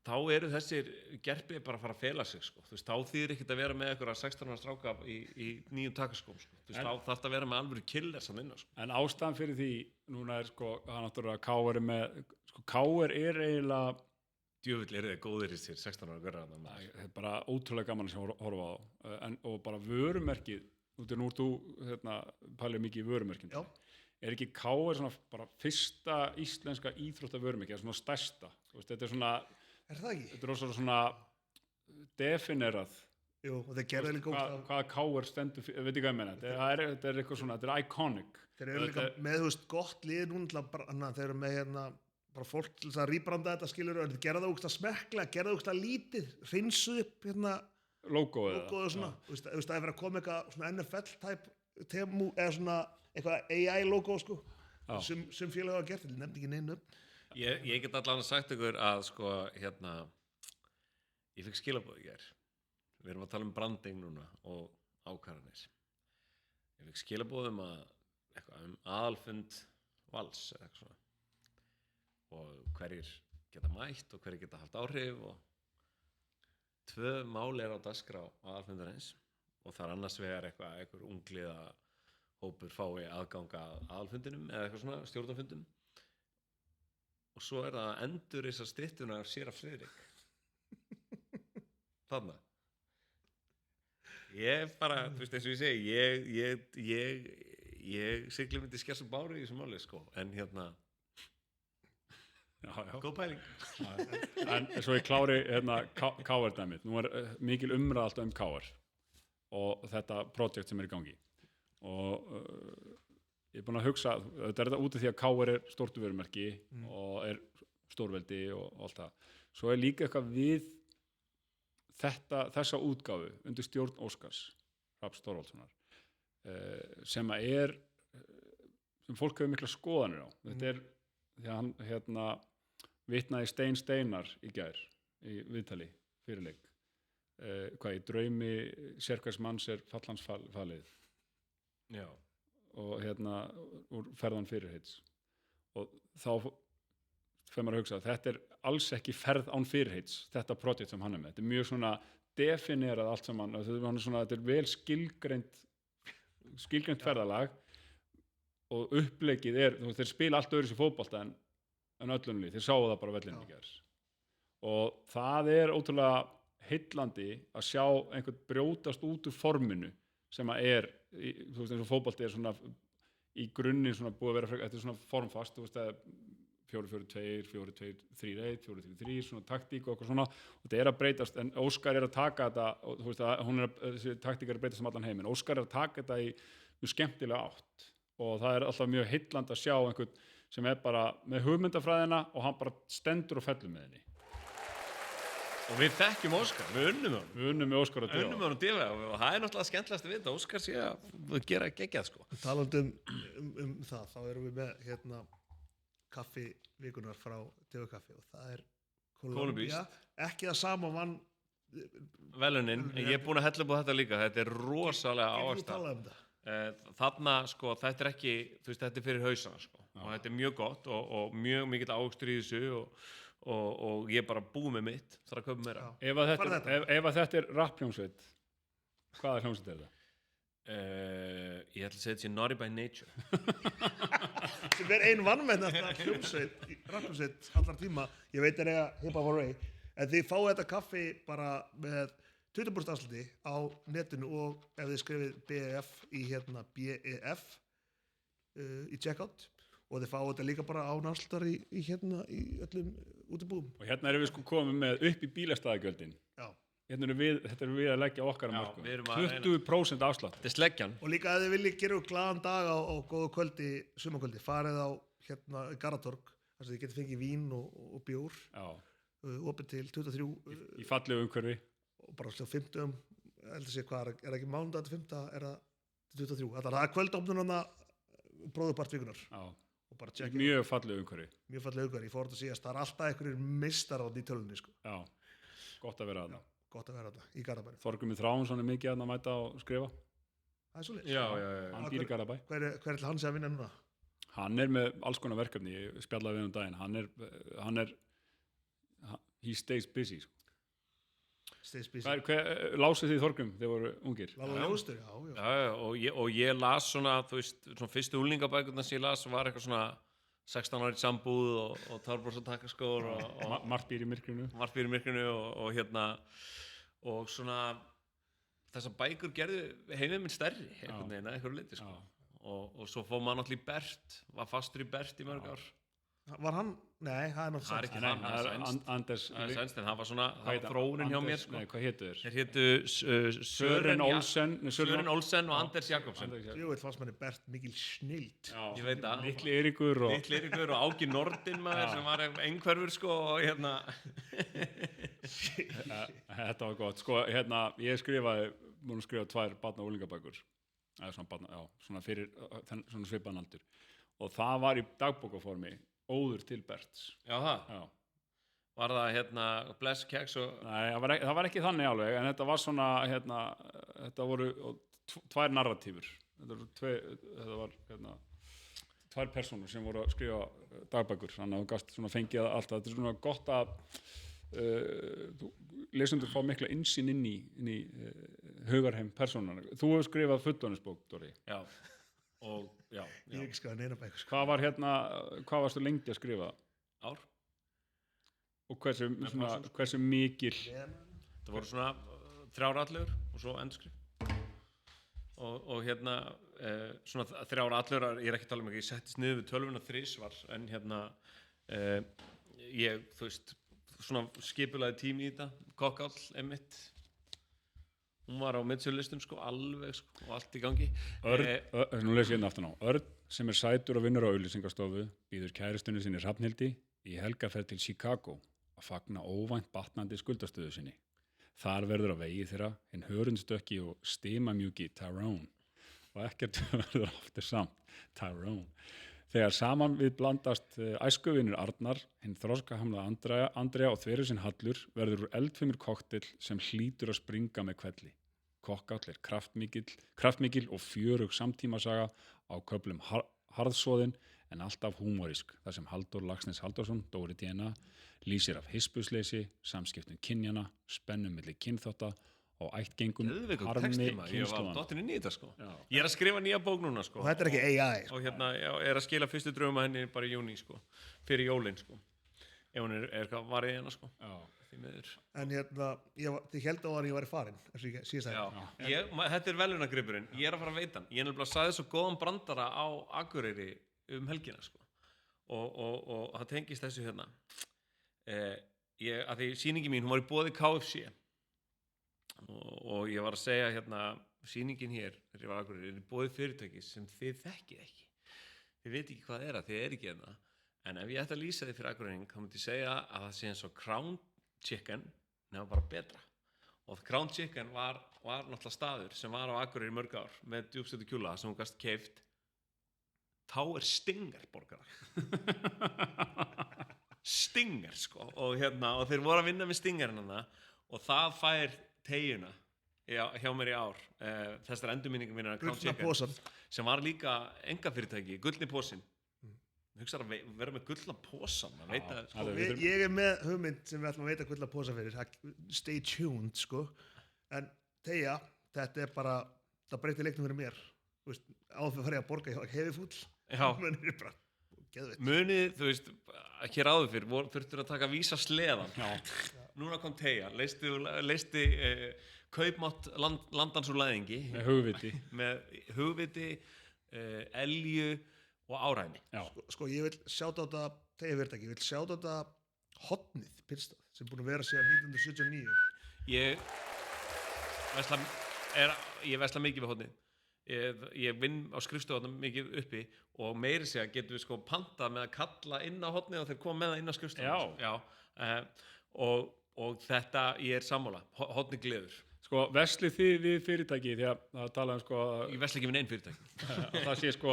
þá eru þessir gerpið bara að fara að fela sig, sko. Þú veist, þá þýðir ekkert að vera með einhverja 16 ára stráka í nýjum takaskóm, sko. Þú veist, þá þarf það að vera með alvöru killers að vinna, sko. En ástæðan fyrir því, núna er, sko, það er náttúrulega KR með, sko, KR er eiginlega djöfull eru þeir góðir í sér 16 ára görra. Það er bara ótrúlega gaman að horfa á og bara vörumerkið, nú ert þú, pælið mikið í vörumerkinu. Er ekki KR svona bara fyrsta íslenska íþróttavörumerkið, svona stærsta, þú veist, þetta er svona. Er það ekki? Þetta er svona definerað. Jú, og þeir gerðu líka hvaða KR stendur, veit ekki hvað ég meina. Þetta er eitthvað svona, þetta er iconic. Þeir eru líka með, þú veist, gott lið núna, þeir eru með hérna, bara fólk til þess að rýbranda þetta, skilur, þeir gera það úkst að smekla, gera það úkst að lítið, hreinsu upp, hérna, logoið og svona. Þú veist, það er verið að koma eitthvað svona NFL-type temu, eða svona eitthvað AI-logo, sko, sem félag hafa gert, ég nefndi ekki neinu upp. Ég get allavega sagt ykkur að sko hérna ég fikk skilabóð í gær. Við erum að tala branding núna og ákvarðanir. Ég fikk skilabóð eitthvað aðalfund Vals eða eitthvað svona. Og hverjir geta mætt og hverjir geta haft áhrif og 2 mál á dagskrá aðalfundarins og það annars vegar einhver ungliða hópur fái aðganga að aðalfundinum eða eitthvað svona stjórnarfundum og svo það endur þessar styttuna af séra Friðrik þarna ég bara, þú veist eins og ég segi ég sigli myndi skessa bári í þessu máli sko en góð pæling En svo ég klári KR dæmið. Nú mikil umræða alltaf KR og þetta projekt sem í gangi. Og ég búinn að hugsa, þetta út af því að KR stórt vörumerki og stórveldi og allt það. Svo líka eitthvað við þessa útgáfu undir stjórn Óskars Hrafns Þorvaldssonar sem sem fólk hefur mikla skoðanir á. Þetta því að hann vitnaði Stein Steinar í gær í viðtali fyrirleik í draumi sérhvers manns fallans falið og úr ferðan fyrirheits og þá fer maður að hugsa að þetta alls ekki ferð án fyrirheits þetta projekt sem hann með, þetta mjög svona definerað allt saman, þetta vel skilgreint ferðalag og uppleggið þeir spila allt öðru sér fótbolta en öllunni, þeir sáu það bara vellinni í gær og það ótrúlega heillandi að sjá einhvern brjótast út úr forminu sem þú veist eins og fótbolti svona í grunni svona búið að vera þetta svona formfast, þú veist að 4-4-2, 4-2-3-1, 4-3-3 svona taktík og eitthvað svona og þetta að breytast, en Óskar að taka þetta og þú veist að þessi taktík að breytast allan heiminn, Óskar að taka þetta í mjög skemmtilega átt og það alltaf mjög heillandi að sjá einhvern sem bara með hugmyndafræðina og hann bara stendur og fellur með henni. Og við þekkjum Óskar, við unnum með Óskar og Dífa og það náttúrulega skemmtilegast að vita, Óskar sé að gera geggjað sko. Talandi það, þá erum við með kaffi vikunar frá Dífa kaffi og það Kólumbía, ekki það sama vann velunin, ég búinn að hella upp á þetta líka, þetta rosalega ávaxta. Þarna sko þetta ekki, þú veist þetta fyrir hausana sko og þetta mjög gott og mjög mikill ávöxtur í þessu og ég bara búið með mitt þarf að kaupa meira. Ef þetta rappljómsveit, hvaða hljómsveit það? Ég ætla að segja þetta sé Naughty by Nature sem ein vannmennasta hljómsveit rappljómsveit allar tíma, ég veit Hip Hop Hooray en þið fáið þetta kaffi bara með 20% afslætti á netinu og ef þið skrifið BEF í BEF í checkout og þið fáið þetta líka bara á afslættar í öllum útibúðum. Og erum við sko komið með upp í bílastæðagjöldin. Já. Þetta við að leggja okkar að mörgum. 20% afslátt. Þetta sleggjan. Og líka ef þið viljið gera glaðan dag á góðu kvöldi, sumarkvöldi, farið á Garðatorg, þar sem þið getið fengið vín og bjór. Já. Opið til 23. Í fallegu umhverfi. Og bara slá 50 heldur sé hvað ekki mánudag til 5 það 23 það kvöldofnununa bróðupart vikunar og bara mjög fallegu umhverfi ég fór að síðast, það alltaf einhverjir mistar á því tölunni sko. Já, gott að vera þarna í Garðabæ. Þorgumir Þráinsson mikið að mæta og skrifa það svoleiðis. Já. Hann býr í Garðabæ. Hver til hann sé að vinna núna? Hann með alls konar verkefni, ég spjallaði við daginn, hann he stays busy sko. Lásið þið Þorgrim þegar voru ungir? Lástur, já. Og ég las svona, þú veist, svona fyrstu úlingabækurnar sem ég las var eitthvað svona 16 ári sambúð og tárbrosa takkaskór og margt býr í myrkrinu og svona þessar bækur gerðu heiminn minn stærri einhvern veginn að einhverju leyti sko. Og svo fór maður náttúrulega í Bert, var fastur í Bert í mörg ár. Var hann? Nei, það náttúrulega Anders Sænst, en það var svona þróunin hjá mér sko. Nei, hvað hétu þeir? Þeir hétu Sören Olsen og Anders Jakobsen. Jú, þetta fannst manni Bert mikil snild. Ég veit það. Litli Eiríkur og Áki Nordin maður sem var einhverfur sko og Þetta var gott. Sko, ég skrifaði 2 barna- og úlingabækur. Svona fyrir svona svipaðan aldur. Og það var í dagbókaformi óður til Berts. Já, það? Já. Var það bless keks og Nei, það var ekki þannig alveg, en þetta var svona, þetta voru tvær narratífur. Þetta var, tvær persónur sem voru að skrifa dagbækur, þannig að þú gast svona fengið allt. Þetta er svona gott að lesendur fá mikla innsýn inn í hugarheim persónuna. Þú hefur skrifað fullorðinsbók, Dóri. Já, og já. Ég hef ekki skrifað neina bækur, sko. Hvað varstu lengi að skrifa? Ár. Og hversu mikil? Það voru svona 3 allugur og svo endurskrift. Og svona 3 allugur, ég er ekki að tala um ekki, ég settist niður við tölvuna 3 en ég, þú veist, svona skipulaði tími í þetta, kokkáll, einmitt. Hún var á midsölulistum, sko, alveg, sko, og allt í gangi. Nú les ég hérna aftan á. Örn, sem er sætur og vinnur á auglýsingastofu, býður kærustunni sinni Hrafnhildi í helgarferð til Chicago að fagna óvænt batnandi skuldastöðu sinni. Þar verður á vegi þeirra hinn hörundstökki og stimamjúki Tyrone og ekkert verður aftur samt Tyrone. Þegar saman við blandast æskuvinur Arnar, hinn þroskahamla Andrea og þverju sinn Hallur verður úr eldfimur kokteil sem hlýtur að springa með hvelli. Kokkáll er kraftmikil og fjörug samtímasaga á köflum harðsoðin en alltaf húmorísk, þar sem Halldór Laxness Halldórsson, Dóri DNA, lýsir af hispursleysi, samskiptum kynjana, spennum milli kynþátta og ættgengum harmi Ég var kynslóðanna. dottinn inn í þetta, sko. Já. Ég er að skrifa nýja bók núna, sko. Og þetta er ekki AI, sko. Og já, er að skila fyrstu drauma henni bara í júní, sko. Fyrir jólin, sko. Ef hún er eitthvað varðið hérna, sko. Já. Því miður. En þið held á að ég væri farinn, eins og ég síðast Já. Þetta er velunargripurinn. Ég er að fara að veita hann. Ég er nefnilega sagði svo góðan brandara á Akureyri helgina, sko. Og það tengist þessu hérna. Að því sýningi mín, hún var í boði KFC og ég var að segja hérna, sýningin hér þegar ég var Akureyri, er í boði fyrirtækis sem þið þekkið ekki. Þið veit ekki hvað er þið ekki hérna. En ef ég ætti að lýsa þið fyrir Akureyring, þá myndi ég segja að það sé eins og Crown Chicken, nefnum bara betra. Og Crown Chicken var náttúrulega staður sem var á Akureyri í mörg ár með djúpstötu kjúla sem hún gast keypt Tower Stinger borgara. Stinger, sko. Og þeir voru að vinna með Stingerina og það fær teyjuna hjá mér í ár. Þessar endurminningum mínar Crown Chicken sem var líka engafyrirtæki, gullni posin. Hugsaðu að vera með gullna posan, Ég er með hugmynd sem við ætlum að veita gullna posa fyrir. Stay tuned, sko. En Teija, þetta er bara, það breytir leiknum fyrir mér. Þú veist, áður fyrir að borga hjá Hefifúll. Já. Munið er bara geðveitt. Munið, þú veist, hér áður fyrir þurftur að taka vísa sleðan. Já. Núna kom Teija, leysti kaupmátt landans úr læðingi. Með hugviti, elju og áræðni. Sko, ég vil sjáta á þetta Teija fyrirtæki, ég vil sjáta á þetta Hotnið pilstað sem er búin að vera síðan 1979. Ég vesla mikið við Hotnið. Ég vinn á skrifstofunum mikið uppi og meiri segja getum við sko pantað með að kalla inn á Hotnið og þeir koma með það inn á skrifstofunum. Já. Og þetta, ég er sammála, Hotnið gleður. Sko, veslið þið við fyrirtæki, því að það talaðum sko... Ég vesla ekki við neinn fyrirtæki. Það sé sko...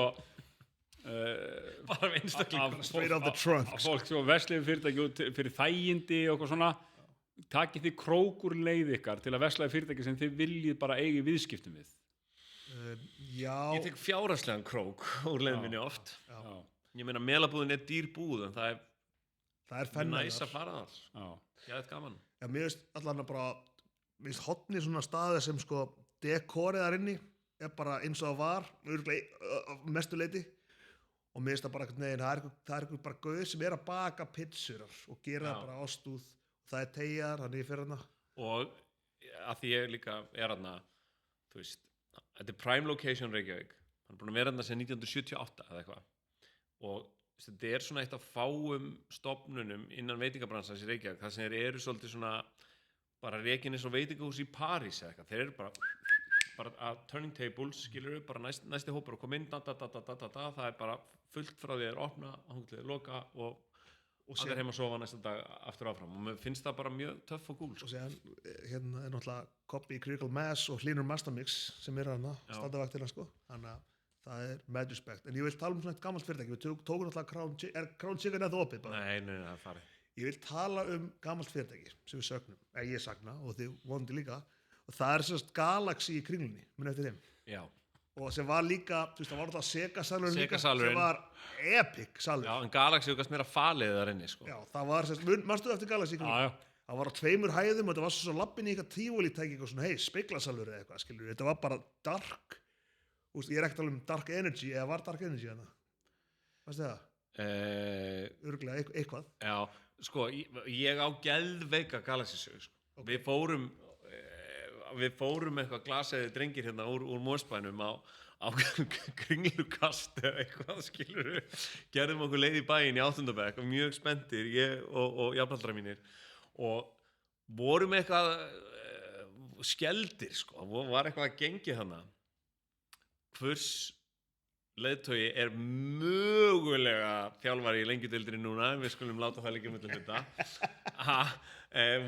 bara við einstaklingur. Straight off the trunk. Fólk sko veslið við fyrirtæki fyrir þægindi og eitthvað svona, takið þið krókur leið ykkar til að vesla við fyrirtæki sem þið viljið bara eigi viðskiptum við. Já. Ég tek fjárhagslegan krók úr leiðin minni oft. Já. Ég meina melabúðin er dýr búð en það er næs að fara þar. Já. Já, þetta er gaman. Já, mér veist allan að bara, mér veist Hotnið svona staði sem sko dekorið þar inni er bara eins og það var, mestu leiti og mér veist það bara, nei, það er eitthvað bara gauð sem er að baka pizzurar og gera það bara ástúð og það er Teigjar, þannig ég fyrir hana. Og að því ég líka er hana, þú veist, þetta er prime location Reykjavík, hann er búin að vera hana sem 1978 eða eitthvað og þetta er svona eitt af fáum stofnunum innan veitingabransans í Reykjavík, það sem eru svolítið svona bara rekin eins og veitingahús í París eða eitthvað, þeir eru bara að turning tables, skilur upp, bara næsti hópur og koma inn, það er bara fullt frá því að opna, hanglega loka og allir heim að sofa næsta dag aftur áfram og mér finnst það bara mjög töff og gúl. Og séðan, hérna er náttúrulega Copy, Critical Mass og Hlynur Mastermix sem er hana, standavaktina sko, þannig að það er Magicspect, en ég vil tala um svona eitt gammalt fyrirtæki, við tókum náttúrulega Crown Chicken eða opið bara. Nei, það er farið. Ég vil tala gamalt fyrirtæki sem við sögnum, ég sagna og þið vonandi líka, og það sérst Galaxy í Kringlunni, muni eftir þeim. Já. Og sem var líka, þú veist, það var alltaf Sega-salurinn líka, Sega-salurinn. sem var epic salur. Já, en Galaxy okkar meira falið þar inni, sko. Já, það var sérst, manstu eftir Galaxy í Kringlunni? Já. Það var á 2 hæðum og þetta var svo lappin í eitthvað tífólítæki, eitthvað svona, speglasalur eða eitthvað, skilur. Þetta var bara dark, þú veist, ég er ekki að tala Dark Energy, eða var Dark Energy hana? Veistu það? Örugglega eitthvað. Já, sko, ég á geðveika Galaxy sögu, sko. Okay. Við fórum eitthvað glaseði drengir hérna úr Mosbænum á kringlukast eða eitthvað, skilur gerðum okkur leið í bæinn í 8. bekk og mjög spenntir, ég og jafnaldrar mínir og vorum eitthvað skeldir, sko, var eitthvað að gengi hana hvers leiðtogi er mögulega þjálfari í lengjudeildinni núna, við skulum láta það líka milli hluta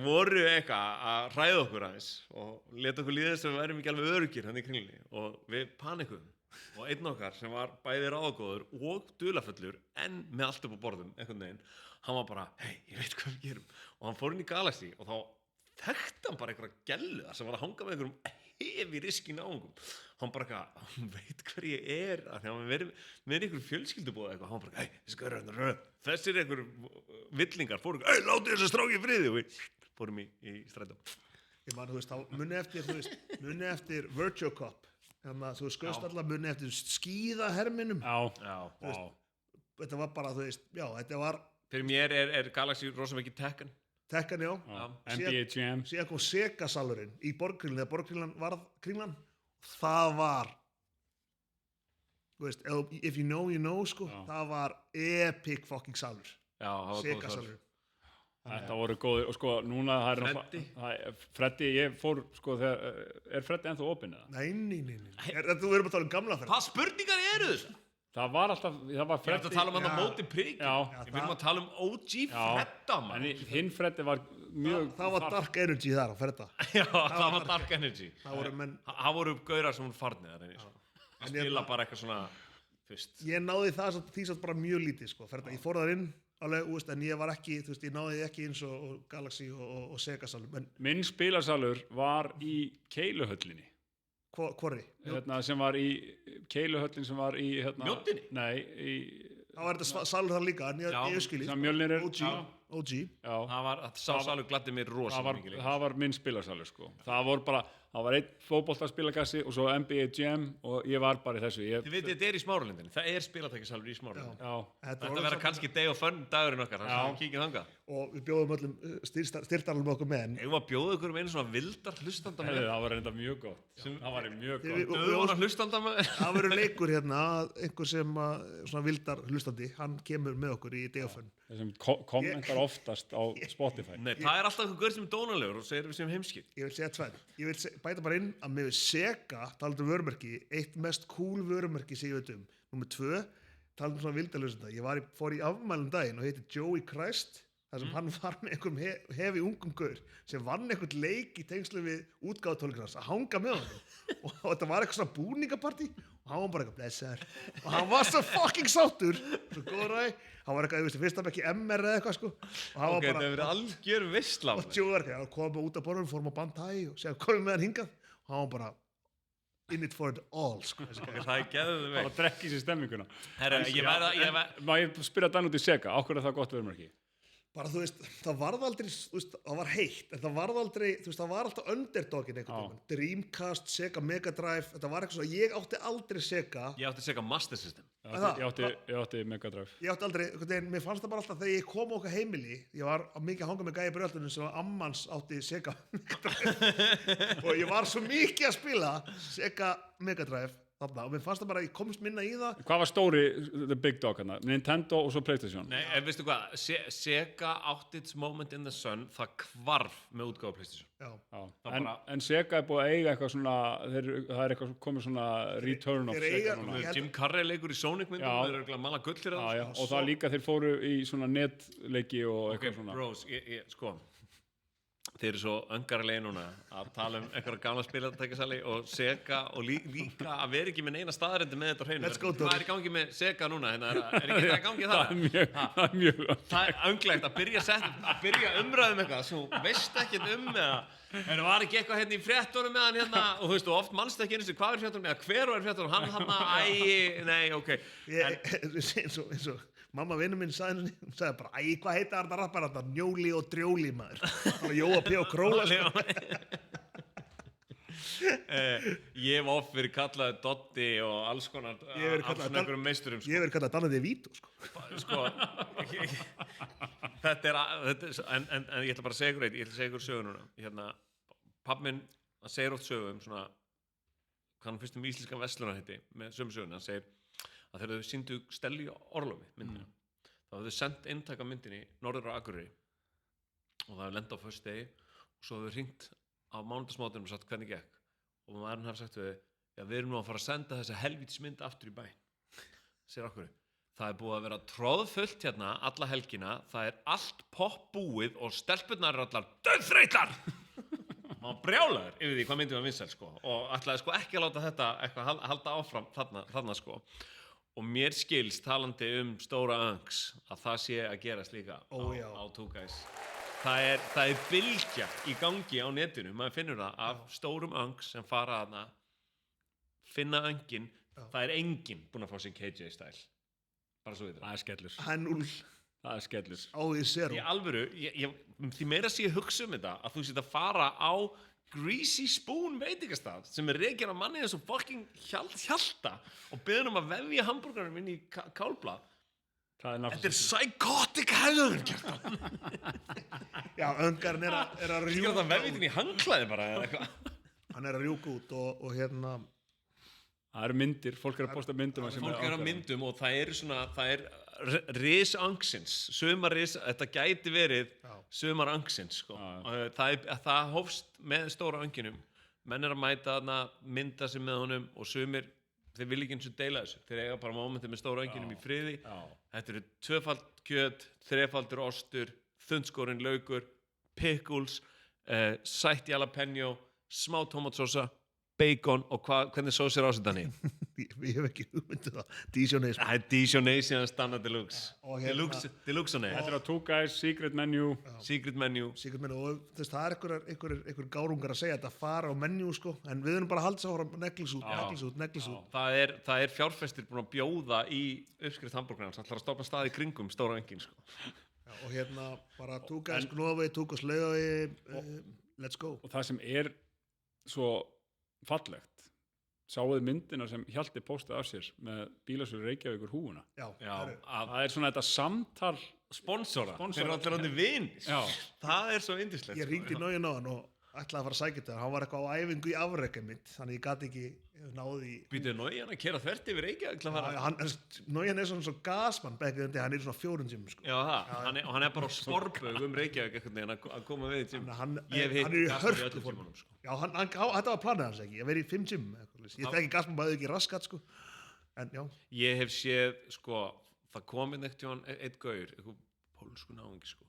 voru eitthvað að hræða okkur aðeins og leta okkur líða sem við værum ekki alveg öruggir hann í Kringlunni og við panikuðum og einn okkar sem var bæði ráðagóður og dularfullur en með allt upp á borðum einhvern veginn, hann var bara hei, ég veit hvað við gerum og hann fór inn í Galaxy og þá þekkti hann bara einhverja gellu sem var að hanga með einhverjum hefi riski náungum hann bara eitthvað, hann veit hver ég er þannig að hann verið með einhverjum fjölskyldubóð eitthvað, hann bara, hei, þessi gaur er röð þessir einhverjum villingar fóru, hei, látið þessu stráki friði og við fórum í strætó Ég man, þú veist, þá muni eftir Virtua Cop þannig að þú skauðst allar muni eftir skíðaherminum Já. Þetta var bara, þú veist, já, þetta var fyrir mér er Galaxy rosa mikið Tekkan, já. NBA Jam. Síðan kom Sega-salurinn í Borgkringlan, þegar Borgkringlan varð Kringlan. Það var, þú veist, if you know, sko, það var epic fucking salur. Já, það var góð Sega-salurinn. Þetta voru góðir, og sko, núna Freddi, ég fór, sko, er Freddi ennþá opinn eða? Nei. Þú verður bara að tala gamla Freddi. Hvað spurningar eru þessu? Það var alltaf, það var Freddi. Ég ætla að tala um hann á móti prigg. Við erum að tala um OG Fredda, mann. En hinn Freddi var mjög... Það var Dark Energy þar á Fredda. Já, það var Dark Energy. Það voru gaurar sem voru farnir þar einnig, sko. Að spila bara eitthvað svona, fyrst. Ég náði það því satt bara mjög lítið, sko, Fredda. Ég fór þar inn, alveg, en ég var ekki, þú veist, ég náði ekki eins og Galaxy og Sega-salur. Minn spilasalur var í Keiluhöllinni. Hvorri? Sem var í Keiluhöllin sem var í Mjóddinni? Nei, það var þetta salur þar líka, en ég skilji. Mjölnir er OG. Sá salur gladdi mér rosalega mikið. Það var minn spilasalur, sko. Það var einn fótboltaspilagassi og svo NBA Jam og ég var bara í þessu. Þið veitir, þetta er í Smáralindinni. Það er spilatækjasalur í Smáralindinni. Þetta verða kannski day of fun dagurinn okkar, þannig að við kíkjum þangað. Og við bjóðum öllum styrtaralum okkur með henn. Ég var að bjóða ykkur um einu svona vildar hlustanda með. Það var reynda mjög gott. Það var mjög gott. Döðvona hlustanda með. Það verður leikur hérna, einhver sem svona vildar hlustandi, hann kemur með okkur í day of fun. Sem kommentar oftast á Spotify. Nei, það er alltaf einhver gaur sem er dónalegur og segir við sem heimskip. Ég vil segja tvennt. Ég vil bæta bara inn að með Sega, talandi um vörumerki, eitt mest cool vörumerki sem ég veit um. Númer 2, talandi um svona vildarlausenda. Ég fór í afmælum daginn og heiti Joey Christ, þar sem hann var með einhverjum hefi ungum gaur sem vann einhvern leik í tengslu við útgáfutónleikans að hanga með honum. Og þetta var eitthvað svona búningapartí og hann var bara eitthvað blessaður. Og hann var svo fucking sáttur. Svo góður ræði. Hann var eitthvað, ég veist, fyrst af ekki MR eða eitthvað, sko. Ok, það hefur verið algjör veisla. Og Joey var eitthvað, komum út af borðum, fórum á Bandai og segja, komum með hann hingað. Og hann var bara in it for it all, sko. Það er geðveikt. Bara drekki sér stemminguna. Má ég spyrja Dan út í Sega, á hverju er það gott vörumerki? Bara, þú veist, það varð aldrei, þú veist, það var heitt, en það varð aldrei, þú veist, það var alltaf underdogin einhvern veginn. Dreamcast, Sega Mega Drive, þetta var eitthvað svona, ég átti aldrei Sega. Ég átti Sega Master System. Ég átti Mega Drive. Ég átti aldrei, einhvern veginn, mér fannst það bara alltaf þegar ég kom á okkar heimili, ég var mikið að hanga með gæi bröldunum sem ammans átti Sega Mega Drive og ég var svo mikið að spila Sega Mega Drive þarna og mér fannst það bara, ég komst minna í það. Hvað var stóri, the big dog hana? Nintendo og svo PlayStation? Nei, veistu hvað, Sega átti its moment in the sun, það hvarf með útgáfu PlayStation. Já. En Sega er búið að eiga eitthvað svona, það er eitthvað komið svona return of Sega núna. Jim Carrey leikur í Sonic myndum, þeir eru eitthvað manna gullir að það. Og það líka þeir fóru í svona netleiki og eitthvað svona. Ok, bros, sko, þeir eru svo öngarlega núna að tala einhverja gamla spilatækjasali og Sega og líka að vera ekki með neina staðarendi með þetta á hreinu. Let's go, Hvað í gangi með Sega núna? Er ekki það í gangi það? Það er mjög Það er önglegt að byrja umræðum eitthvað sem þú veist ekkert eða en var ekki eitthvað hérna í fréttunum með hann og þú veist, og oft mannst ekki eins og hvað er fréttunum eða hver var fréttunum, nei, ok. Eins og mamma vinur minn sagði bara, hvað heita þetta rappar þetta? Njóli og drjóli, maður. Það var Jóa P. og Króla, sko. Ég hef oft verið kallaði Doddi og alls konar af svona einhverjum meisturum, sko. Ég hef verið kallaði Danna de Vito, sko. Þetta en ég ætla bara að segja ykkur sögu núna. Hérna, pabbi minn, hann segir oft sögu svona, hvað hann fyrst íslenskan verslunarheiti með sömu söguna, hann segir að þegar þau sýndu Stelli Orlofi myndina, þá hafðu þau sendt eintak af myndinni norður á Akureyri og það hafði lent á föstudegi og svo hafðu þau hringt á mánudagsmótunum og sagt hvernig gekk og maðurinn hafði sagt við þau, já við erum nú að fara að senda þessa helvítis mynd aftur í bæinn. Segir okkur, það er búið að vera tróðfullt hérna alla helgina, það er allt popp búið og stelpurnar eru allar dauðþreyttar. Maður brjálaður yfir því hvað myndin var vinsæl sko og ætlaði sko ekki að láta þetta eitthvað halda áfram þarna sko. Og mér skilst talandi stóra öngs að það sé að gerast líka á Two Guys. Það er bylgja í gangi á netinu, maður finnur það af stórum öngs sem fara þarna, finna öngin, það er enginn búinn að fá sig KJ-stæl. Bara svo við það. Það er skellur. Það er skellur. Á því sérum. Í alvöru, því meira sé ég hugsa þetta að þú sétt að fara á Greasy Spoon veitingastað sem er rekinn af manni eins og fucking Hjalta og beður að vefja hamburgarum inn í kálblað. Þetta er psychotic hegðun, Kjartan. Já, öngarinn er að rjúka. Það vefja inn í handklæði bara eða eitthvað. Hann er að rjúka út og hérna. Það eru myndir, fólk er að posta myndum. Fólk er að myndum og það er risangsins, þetta gæti verið sumarangsins sko. Það hófst með stóra önginum, menn er að mæta þarna, mynda sig með honum og sumir, þeir vilja ekki eins og deila þessu, þeir eiga bara mómentið með stóra önginum í friði. Þetta eru 2-fald kjöt, 3-faldur ostur, þunnskorinn laukur, pickles, sætt jalapeno, smá tómatsósa, bacon og hvernig sós er ásettan í? Ég hef ekki hugmyndið það. Dijonese. Það er Dijonese standard deluxe. Deluxe on it. Þetta er á Two Guys, Secret Menu. Secret Menu og það er einhver gárungar að segja að þetta fara á menu sko, en við erum bara að halda svo að neglis út. Það er fjárfestir búin að bjóða í uppskrift hamburgerans, það ætlar að stoppa staði kringum stóra öngin sko. Og hérna bara Two Guys, Gnófi, Two Guys, Laugaví, let's go. Og það sem er svo fallegt, sáuð myndina sem Hjalti postaði af sér með bílasölu Reykjavíkur húfuna. Það er svona þetta samtal sponsora. Þeir eru allir átti vin. Það er svo yndislegt. Ég hringdi Nógin á hann og ætlaði að fara að sækja þetta. Hann var eitthvað á æfingu í afrekamind, þannig ég gat ekki náði. Býtuðu Nógin að kera þvert yfir Reykjavík? Nógin er svona gasmann, hann er svona 4 tímum. Sko. Já, og hann er bara á sporbaug Reykjavík einhvern veginn að koma við í tím. Hann er í hörku form. Já, þetta var planið hans ekki, að vera í 5 tímum. Ég þekki gasmann bæði ekki raskat, sko. En já. Ég hef séð, sko, það kom inn eitt gaur, eitthvað pólsku náungi, sko,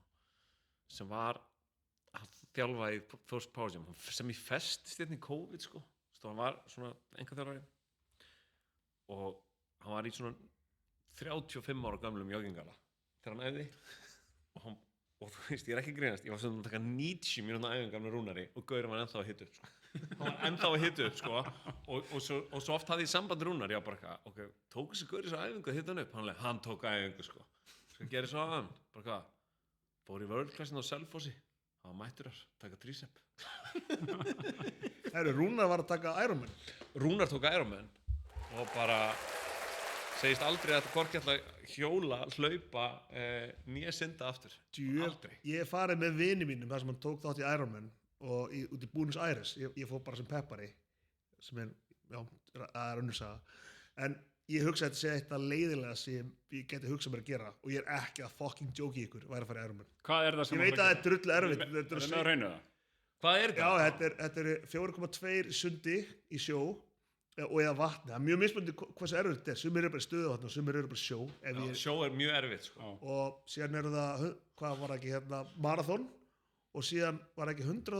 sem var að þjálfa í First Power Gym, sem í festist hérna í COVID, sko. Hann var svona einkaþjálfari og hann var í svona 35 ára gamlum joggingala þegar hann æfði og þú veist, ég er ekki að grínast, ég var svona að taka 90 mínútna æfingar með Rúnari og gaurinn var ennþá að hita upp sko. Hann var ennþá að hita upp sko. og svo oft hafði ég samband Rúnari, ég bara ok, tók þessi gaur þessu æfingu að hita hann upp, hann tók æfingu sko. Skal gera svo að hann, bara hvað, fór í vörðklassin á Selfossi, hann var mættur þar, taka trísepp. Rúnar var að taka Ironman. Rúnar tók Ironman og bara segist aldrei að hvorki ætla að hjóla, hlaupa, nýja synda aftur. Aldrei. Ég farið með vini mínum þar sem hann tók þátt í Ironman og út í Buenos Aires. Ég fór bara sem peppari, sem það er önnur saga. En ég hugsa að þetta sé eitthvað leiðilega sem ég geti hugsað mér að gera og ég er ekki að fucking joke í ykkur væri að fara í Ironman. Hvað er það sem ég veit að þetta er drullu erfitt. Þetta er með að reyna það. Hvað er þetta? Já, þetta er 4,2 sundi í sjó og eða vatni. Það er mjög mismunandi hversu erfitt þetta er. Sumir eru bara í stöðuvatni og sumir eru bara í sjó. Sjó er mjög erfitt sko. Og síðan eru það, hvað var ekki hérna, marathon og síðan var ekki 100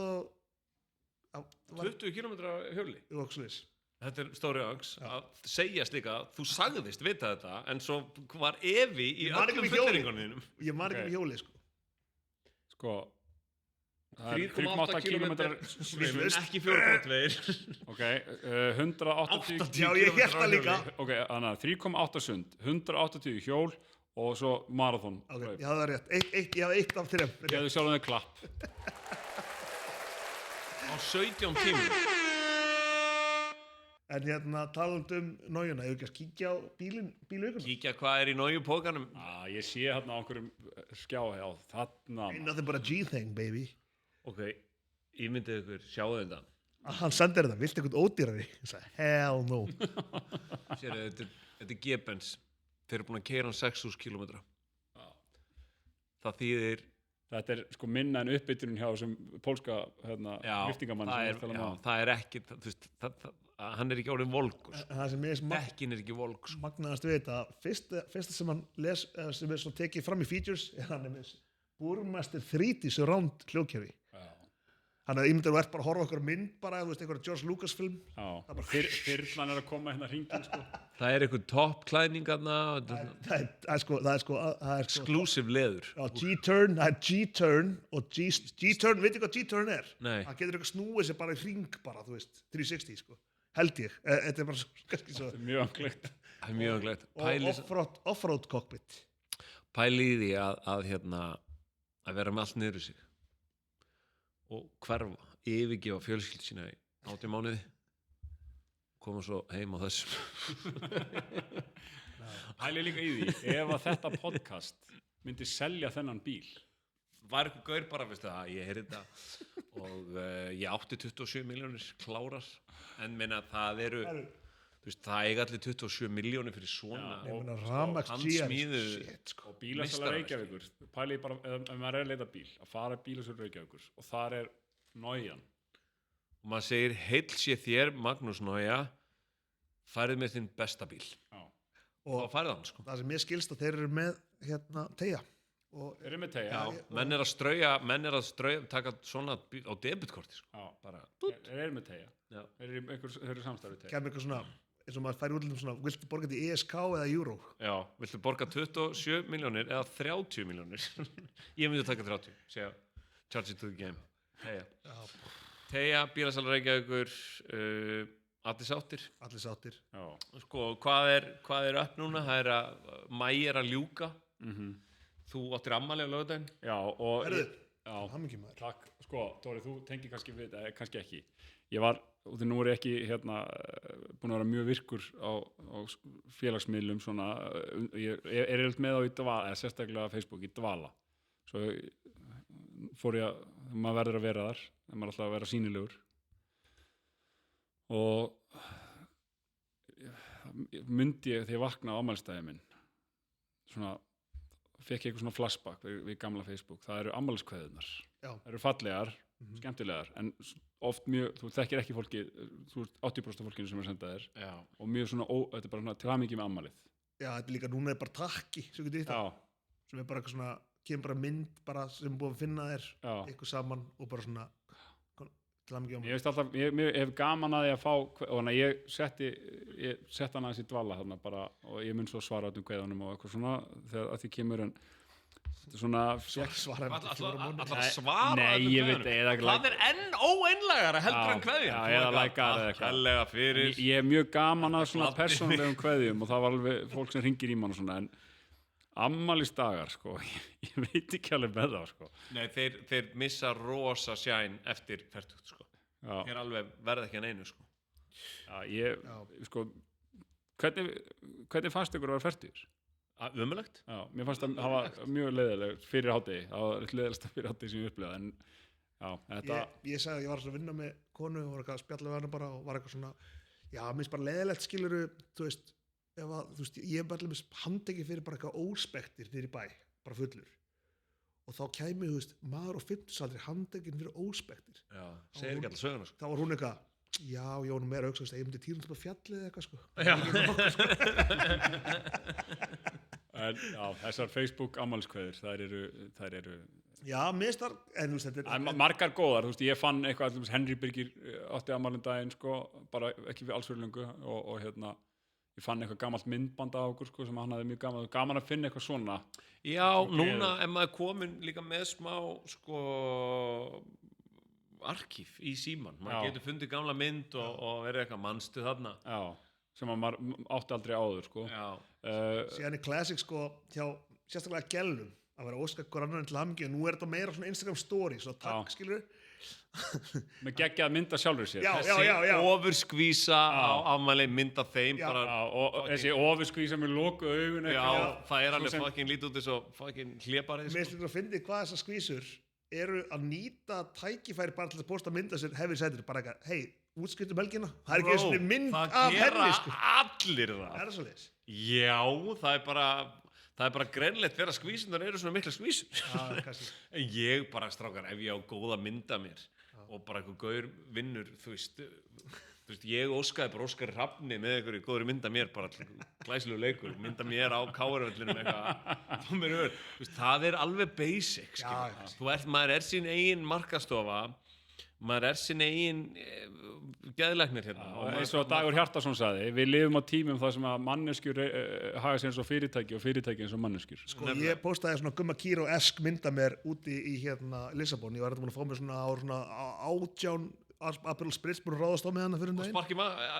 20 km hjóli. Jókslis. Þetta er stóri ögs að segjast líka, þú sagðist vita þetta, en svo var efi í öllum fulleringunum. Ég man ekki með hjóli, sko. Sko, það er 3,8 kilometrar svimur, ekki 4,2. Ok, 180 Já, ég hélt það líka. Ok, þannig að 3,8 sund, 180 hjól og svo marathon. Ok, já, það er rétt. Ég hafði 1 af 3. Ég hefði sjálf þeim klapp. Á 17 tímum. En hérna, talandi nájuna, ég hef ekki að kíkja á bílaugunum. Kíkja hvað er í náju pókanum. Ég sé hérna á einhverjum skjá á þarna. Ain't nothing but a G-thing, baby. Ok, ímyndið ykkur, sjáu þetta. Hann sendir þetta, viltu eitthvað ódýrari? Ég sagði, hell no. Sérðu, þetta er G-Benz. Þeir eru búin að keyra hann 6.000 kilometra. Það þýðir... Þetta er sko minna en uppbytturinn hjá þessum pólska lyftingamann það er ekki, þú veist, hann er ekki orðinn volgur. Það sem ég Dekkin er ekki volg. Magnaðast við þetta, fyrsta sem hann sem er svo tekið fram í features, hann er með Burmester 3D surround hljóðkerfi. Þannig að ímyndar þú ert bara að horfa okkur mynd bara, þú veist, einhverja George Lucas film. Þyrlan er að koma hérna hringin, sko. Það er einhver toppklæðning þarna. Það er sko exclusive leður. Já, G-turn, það er G-turn og G-turn, veitir hvað G-turn er? Nei. Það getur eitthvað snúið sér bara í hring bara, þú veist, 360, sko. Held ég. Þetta er bara kannski svo. Þetta er mjög anglegt. Það er mjög anglegt. Og offroad cockpit. Pæli í því að vera með allt niður í sig. Og hverfa, yfirgefa fjölskyldu sína í 18 mánuði, koma svo heim á þessum. Pæli líka í því, ef að þetta podcast myndi selja þennan bíl. Var eitthvað gaur bara, veistu það, ég heyrði þetta og ég átti 27 milljónir klárar, en meina það eru, þú veist, það eiga allir 27 milljónir fyrir svona og handsmíðu sko. Og bílasala Reykjavíkur, pæli bara, ef maður er að leita bíl, að fara bílasala Reykjavíkur og þar er Nójan. Og maður segir, heill sé þér, Magnús Nója, færið með þinn besta bíl. Já. Og þá færið hann, sko. Það sem ég skilst að þeir eru með, Teja. Þeir eru með Teja. Já, menn er að strauja, taka svona á debitkorti, sko. Já, bara, þeir eru með Teja. Já. Þeir eru samstarfið Teja. Kemur eitthvað svona, eins og maður fær útlum svona, viltu borga þetta í ESK eða euro? Já, viltu borga 27 milljónir eða 30 milljónir? Ég myndi að taka 30, segja, charge it to the game. Teja, bílasala Reykjavíkur, allir sáttir. Allir sáttir. Já. Sko, hvað er upp núna? Það er að maí er að ljúka. Þú áttir ammali á laugardaginn. Já, og... Já, hamingjum maður. Takk, sko, Dóri, þú tengir kannski við þetta, kannski ekki. Ég var, og nú er ég ekki búin að vera mjög virkur á félagsmiðlum svona, ég er eiginlega með á í dvala, eða sérstaklega Facebook í dvala. Svo fór ég að, maður verður að vera þar, maður er alltaf að vera sýnilegur. Og myndi ég, þegar ég vaknaði á afmælisdaginn minn, svona, fekk ég eitthvað svona flashback við gamla Facebook. Það eru afmæliskveðurnar. Það eru fallegar, skemmtilegar, en oft mjög, þú þekkir ekki fólki, þú veist 80% af fólkinu sem er sendað þér. Já. Og mjög svona, þetta er bara svona til hamingju með afmælið. Já, þetta er líka, núna er bara takki, svo getur þetta. Já. Sem er bara eitthvað svona, kemur bara mynd bara sem er búið að finna þér, eitthvað saman og bara svona til hamingju afmælið. Ég veist alltaf, ég hef gaman að því að fá, og þannig að ég sett hana aðeins í dvala þarna bara, og ég mun svo svara öllum kveðunum og eitthvað svona, þegar að því kemur en þetta er svona Allar svara Nei, ég veit það er enn óeinlegara heldur en kveðjum. Já, eða lækar eða eitthvað. Ég er mjög gaman að svona persónulegum kveðjum og það var alveg fólk sem hringir í mann og svona, en afmælisdagar, sko, ég veit ekki alveg með það, sko. Nei, þeir missa rosa sjæn eftir fertugt, sko. Þeir alveg verða ekki að neinu, sko. Já, sko, hvernig fannst ykkur að vera fertugur? Ömurlegt? Já, mér fannst það var mjög leiðilegt fyrir hádegi, það var leiðilegsta fyrir hádegi sem ég upplifði, en já, þetta... Ég sagði að ég var að vinna með konu og var eitthvað að spjalla við hana bara og var eitthvað svona, já, mér finnst bara leiðilegt, skiluru, þú veist, ég er bara handtekið fyrir bara eitthvað óspektir fyrir bæ, bara fullur. Og þá kæmi, þú veist, maður á 50-saldri handtekinn fyrir óspektir. Já, segir ekki alltaf söguna, sko. Þá var hún eitthvað, já, ég var nú meira að hugsa, ég myndi týrnast upp á fjallið eða eitthvað, sko. En já, þessar Facebook afmælskveður, þær eru Já, mér finnst það, en þú veist, þetta En margar góðar, þú veist, ég fann eitthvað, til dæmis Henry Birgir átti afmælinn daginn, sko, bara ekki við alls fyrir löngu og hérna, ég fann eitthvað gamalt myndband af okkur, sko, sem hann hafði mjög gaman að finna eitthvað svona. Já, núna er maður komin líka með smá sko arkíf í síman, maður getur fundið gamla mynd og verið eitthvað manstu þarna. Já, sem að maður átti aldrei áður, sko. Síðan classic, sko, hjá sérstaklega gælum að vera óskar hver annan til hamingju, og nú er þetta meira svona Instagram story, svona takk, skilur með geggjað mynda sjálfur sér. Já. Ofurskvísa á afmæli mynda þeim bara. Og þessi ofurskvísa með loku augun. Já, það er alveg fucking lítið út eins og fucking hlébarið. Mér finnst að finna hvað þessar skvísur eru að nýta tækifæri bara til að posta mynda sér hefur sætir, bara eitthvað, hei, útskiptum helgina, það er ekki eins og mynd af henni, sko. Allir það. Er það svoleiðis? Já, það er bara greinlegt þegar skvísunar eru svona mikla skvísur. En ég bara, strákar, ef ég á góða mynda mér og bara einhver gaur vinnur, þú veist, ég óskaði bara Óskari Hrafni með einhverju góðri mynda mér, bara glæsilegu leikur, mynda mér á KR-vellinum eitthvað, það er alveg basic, maður er sín eigin markastofa, maður er sín eigin geðlæknir hérna. Eins og Dagur Hjartarson sagði, við lifum á tímum þar sem að manneskjur haga sér eins og fyrirtæki og fyrirtæki eins og manneskjur. Sko, ég postaði svona Gumma Kíró-esk mynda mér úti í hérna Lissabon, ég var þetta búin að fá mér svona á svona 18 April Spritz búin að ráðast á mig hana fyrir um daginn.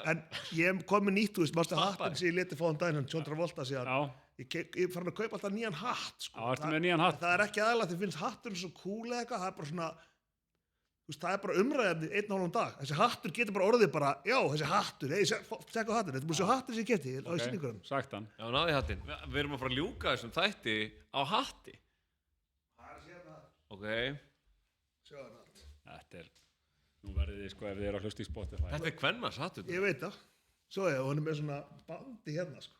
En ég kom með nýtt, þú veist, mástu hattinn sem ég leti fá um daginn, John Travolta síðan. Ég fann að kaupa alltaf nýjan hatt, sko. Það er ekki aðalega því finnst hatturinn svo cool eitthvað, það er bara svona, þú veist, það er bara umræðandi 1,5 dag. Þessi hattur getur bara orðið bara, já, þessi hattur, segja hattur, þetta er bara svo hattur sem ég geti á sýningunum. Sagt hann. Já, náði hattinn. Við erum að fara að ljúka þessum þætti á hatti. Það er síðan það. Ok. Sjáðu það. Þetta er, nú verðið þið, sko, ef þið eru að hlusta í Spotify. Þetta er kvenmars hattur. Ég veit það. Svo og hann er með svona bandi hérna, sko.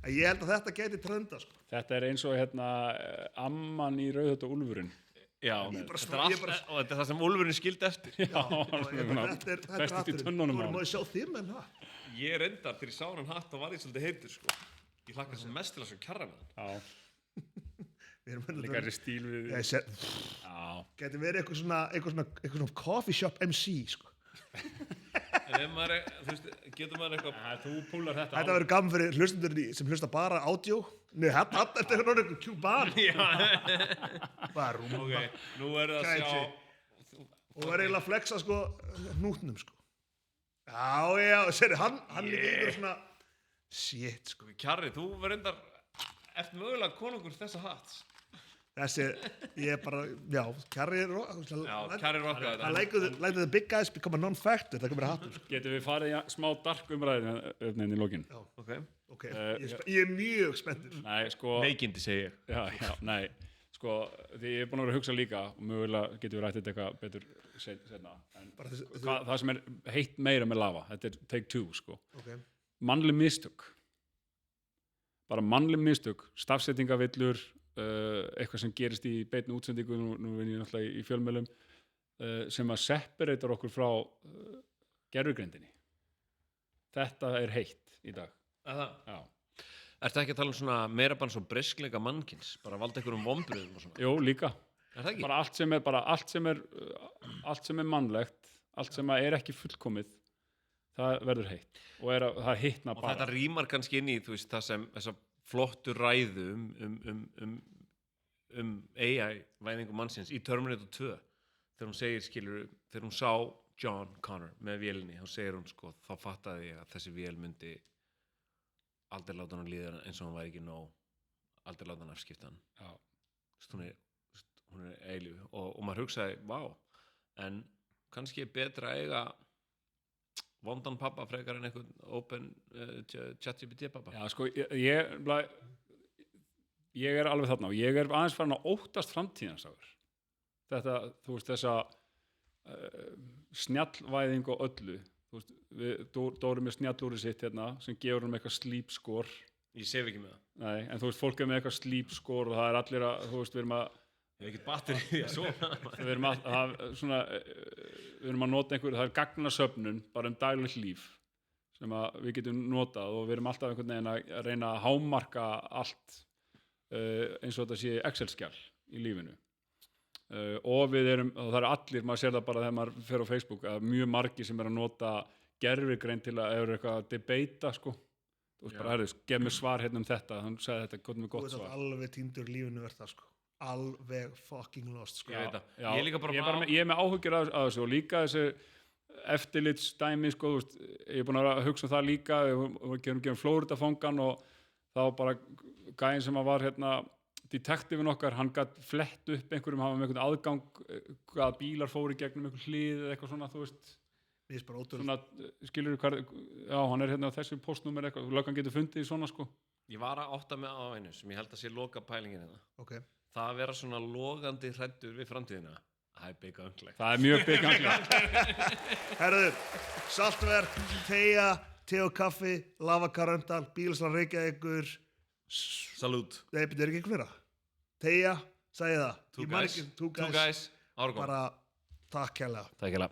En ég held að þetta geti trenda, sko. Þetta er eins og hérna amman í Rauðhött og Úlfurinn. Já, og þetta er það sem Úlfurinn skildi eftir. Já, þetta er hatturinn. Þú erum að sjá þér með hann. Ég reyndar þegar ég sá hann hatt og var ég svolítið heitur, sko. Ég hlakka sem mest til að sjá kjarra með hann. Já. Líka er í stíl við. Geti verið eitthvað svona coffee shop MC, sko. En ef maður er, þú veist, getur maður eitthvað... Þú púlar þetta á. Þetta verður gaman fyrir hlustundur sem hlusta bara ádió. Nei, þetta er eitthvað kjúban. Bara rúma. Ok, nú er það að sjá... Og það er eiginlega að flexa, sko, hnútnum, sko. Já, sér, hann líka ykkur svona... Shit, sko. Kjarri, þú verður endar eftir mögulega konungur þessa hats. Þessi, ég bara, já, Kjarri er rockaði I like the big guys become a non-factor, það komir að hattum. Getum við farið í smá dark umræðin í lokin? Já, ok, ég er mjög spenntur. Nei, sko... Veikindi, segi ég. Já, nei, sko, því ég er búin að vera að hugsa líka, og mögulega getum við rættið eitthvað betur seinna. Það sem er heitt meira með lava, þetta er take 2, sko. Mannleg mistök. Bara mannleg mistök, stafsettingavillur, eitthvað sem gerist í beinni útsendingu, nú vinn ég náttúrulega í fjölmiðlum, sem að separator okkur frá gervigreindinni. Þetta er heitt í dag. Já. Ertu ekki að tala um svona meira bara svo briskleika mannkins, bara valda ykkur vonbrigðum og svona? Jú, líka. Er það ekki? Allt sem er mannlegt, allt sem er ekki fullkomið, það verður heitt. Og það hittna bara. Og þetta rýmar kannski inn í, þú veist, það sem þessa flottu ræðu AI-væðingu mannsins í Terminator 2 þegar hún segir, skilur, þegar hún sá John Connor með vélinni, þá segir hún, sko, þá fattaði ég að þessi vél myndi aldrei láta hann líða eins og hann væri ekki nóg, aldrei láta hann afskipta hann. Já. Hún er eilíf og maður hugsaði, vá, en kannski er betra að eiga vondan pappa frekar en einhvern open ChatGPT pappa. Já, sko, ég er alveg þarna og ég er aðeins farin að óttast framtíðansáður. Þetta, þú veist, þessa snjallvæðing og öllu. Þú veist, við Dóri með snjallúri sitt hérna sem gefur um eitthvað sleep score. Ég sef ekki með það. Nei, en þú veist, fólk er með eitthvað sleep score og það er allir að, þú veist, við erum að ég hef ekkert batteri í að sofa. Við erum að nota einhverju, það er gagnasöfnun bara daglegt líf sem við getum notað og við erum alltaf einhvern veginn að reyna að hámarka allt eins og þetta sé Excel-skjal í lífinu. og við erum, og það eru allir, maður sér það bara þegar maður fer á Facebook, að mjög margir sem er að nota gerfigreind til að ef eitthvað að debata sko. Þú veist bara, gef mér svar hérna þetta, hann sagði þetta, gott með Þú gott veist svar. að alveg týndur lífinu verð það sko. Alveg fucking lost sko. Ég veit það. Já, Ég er líka bara ég er með áhyggjur af þessu og líka þessu eftirlitsdæmi sko, þú veist, ég er búin að hugsa um það líka, við gerum Flóridafangan og þá bara gæinn sem að var hérna detektífin okkar, hann gætt flett upp einhverjum, hafa með einhvern aðgang hvaða bílar fóru gegnum einhver hlið eða eitthvað svona, þú veist Mér finnst bara ótrúlega. svona, skilur hvað, já, hann er hérna á þessu postnúmer eitthvað, löggan getur fundið í svona sko. Ég var að átta mig á einu sem ég held að sé loka pælingin hérna. Ok. Það að vera svona logandi hræddur við framtíðina, það er bygga öngleg. Það er mjög bygganglega. Herðu, Saltverk, Teia, te og kaffi, Lava Karöndal, Bílaslar Reykjavíkur. Salút. Nei, betur ekki eitthvað fleira. Teia, sagði það. Two Ég man guys. ekki- Two Two guys. Árgóm. Bara takk kærlega. Takk hérlega.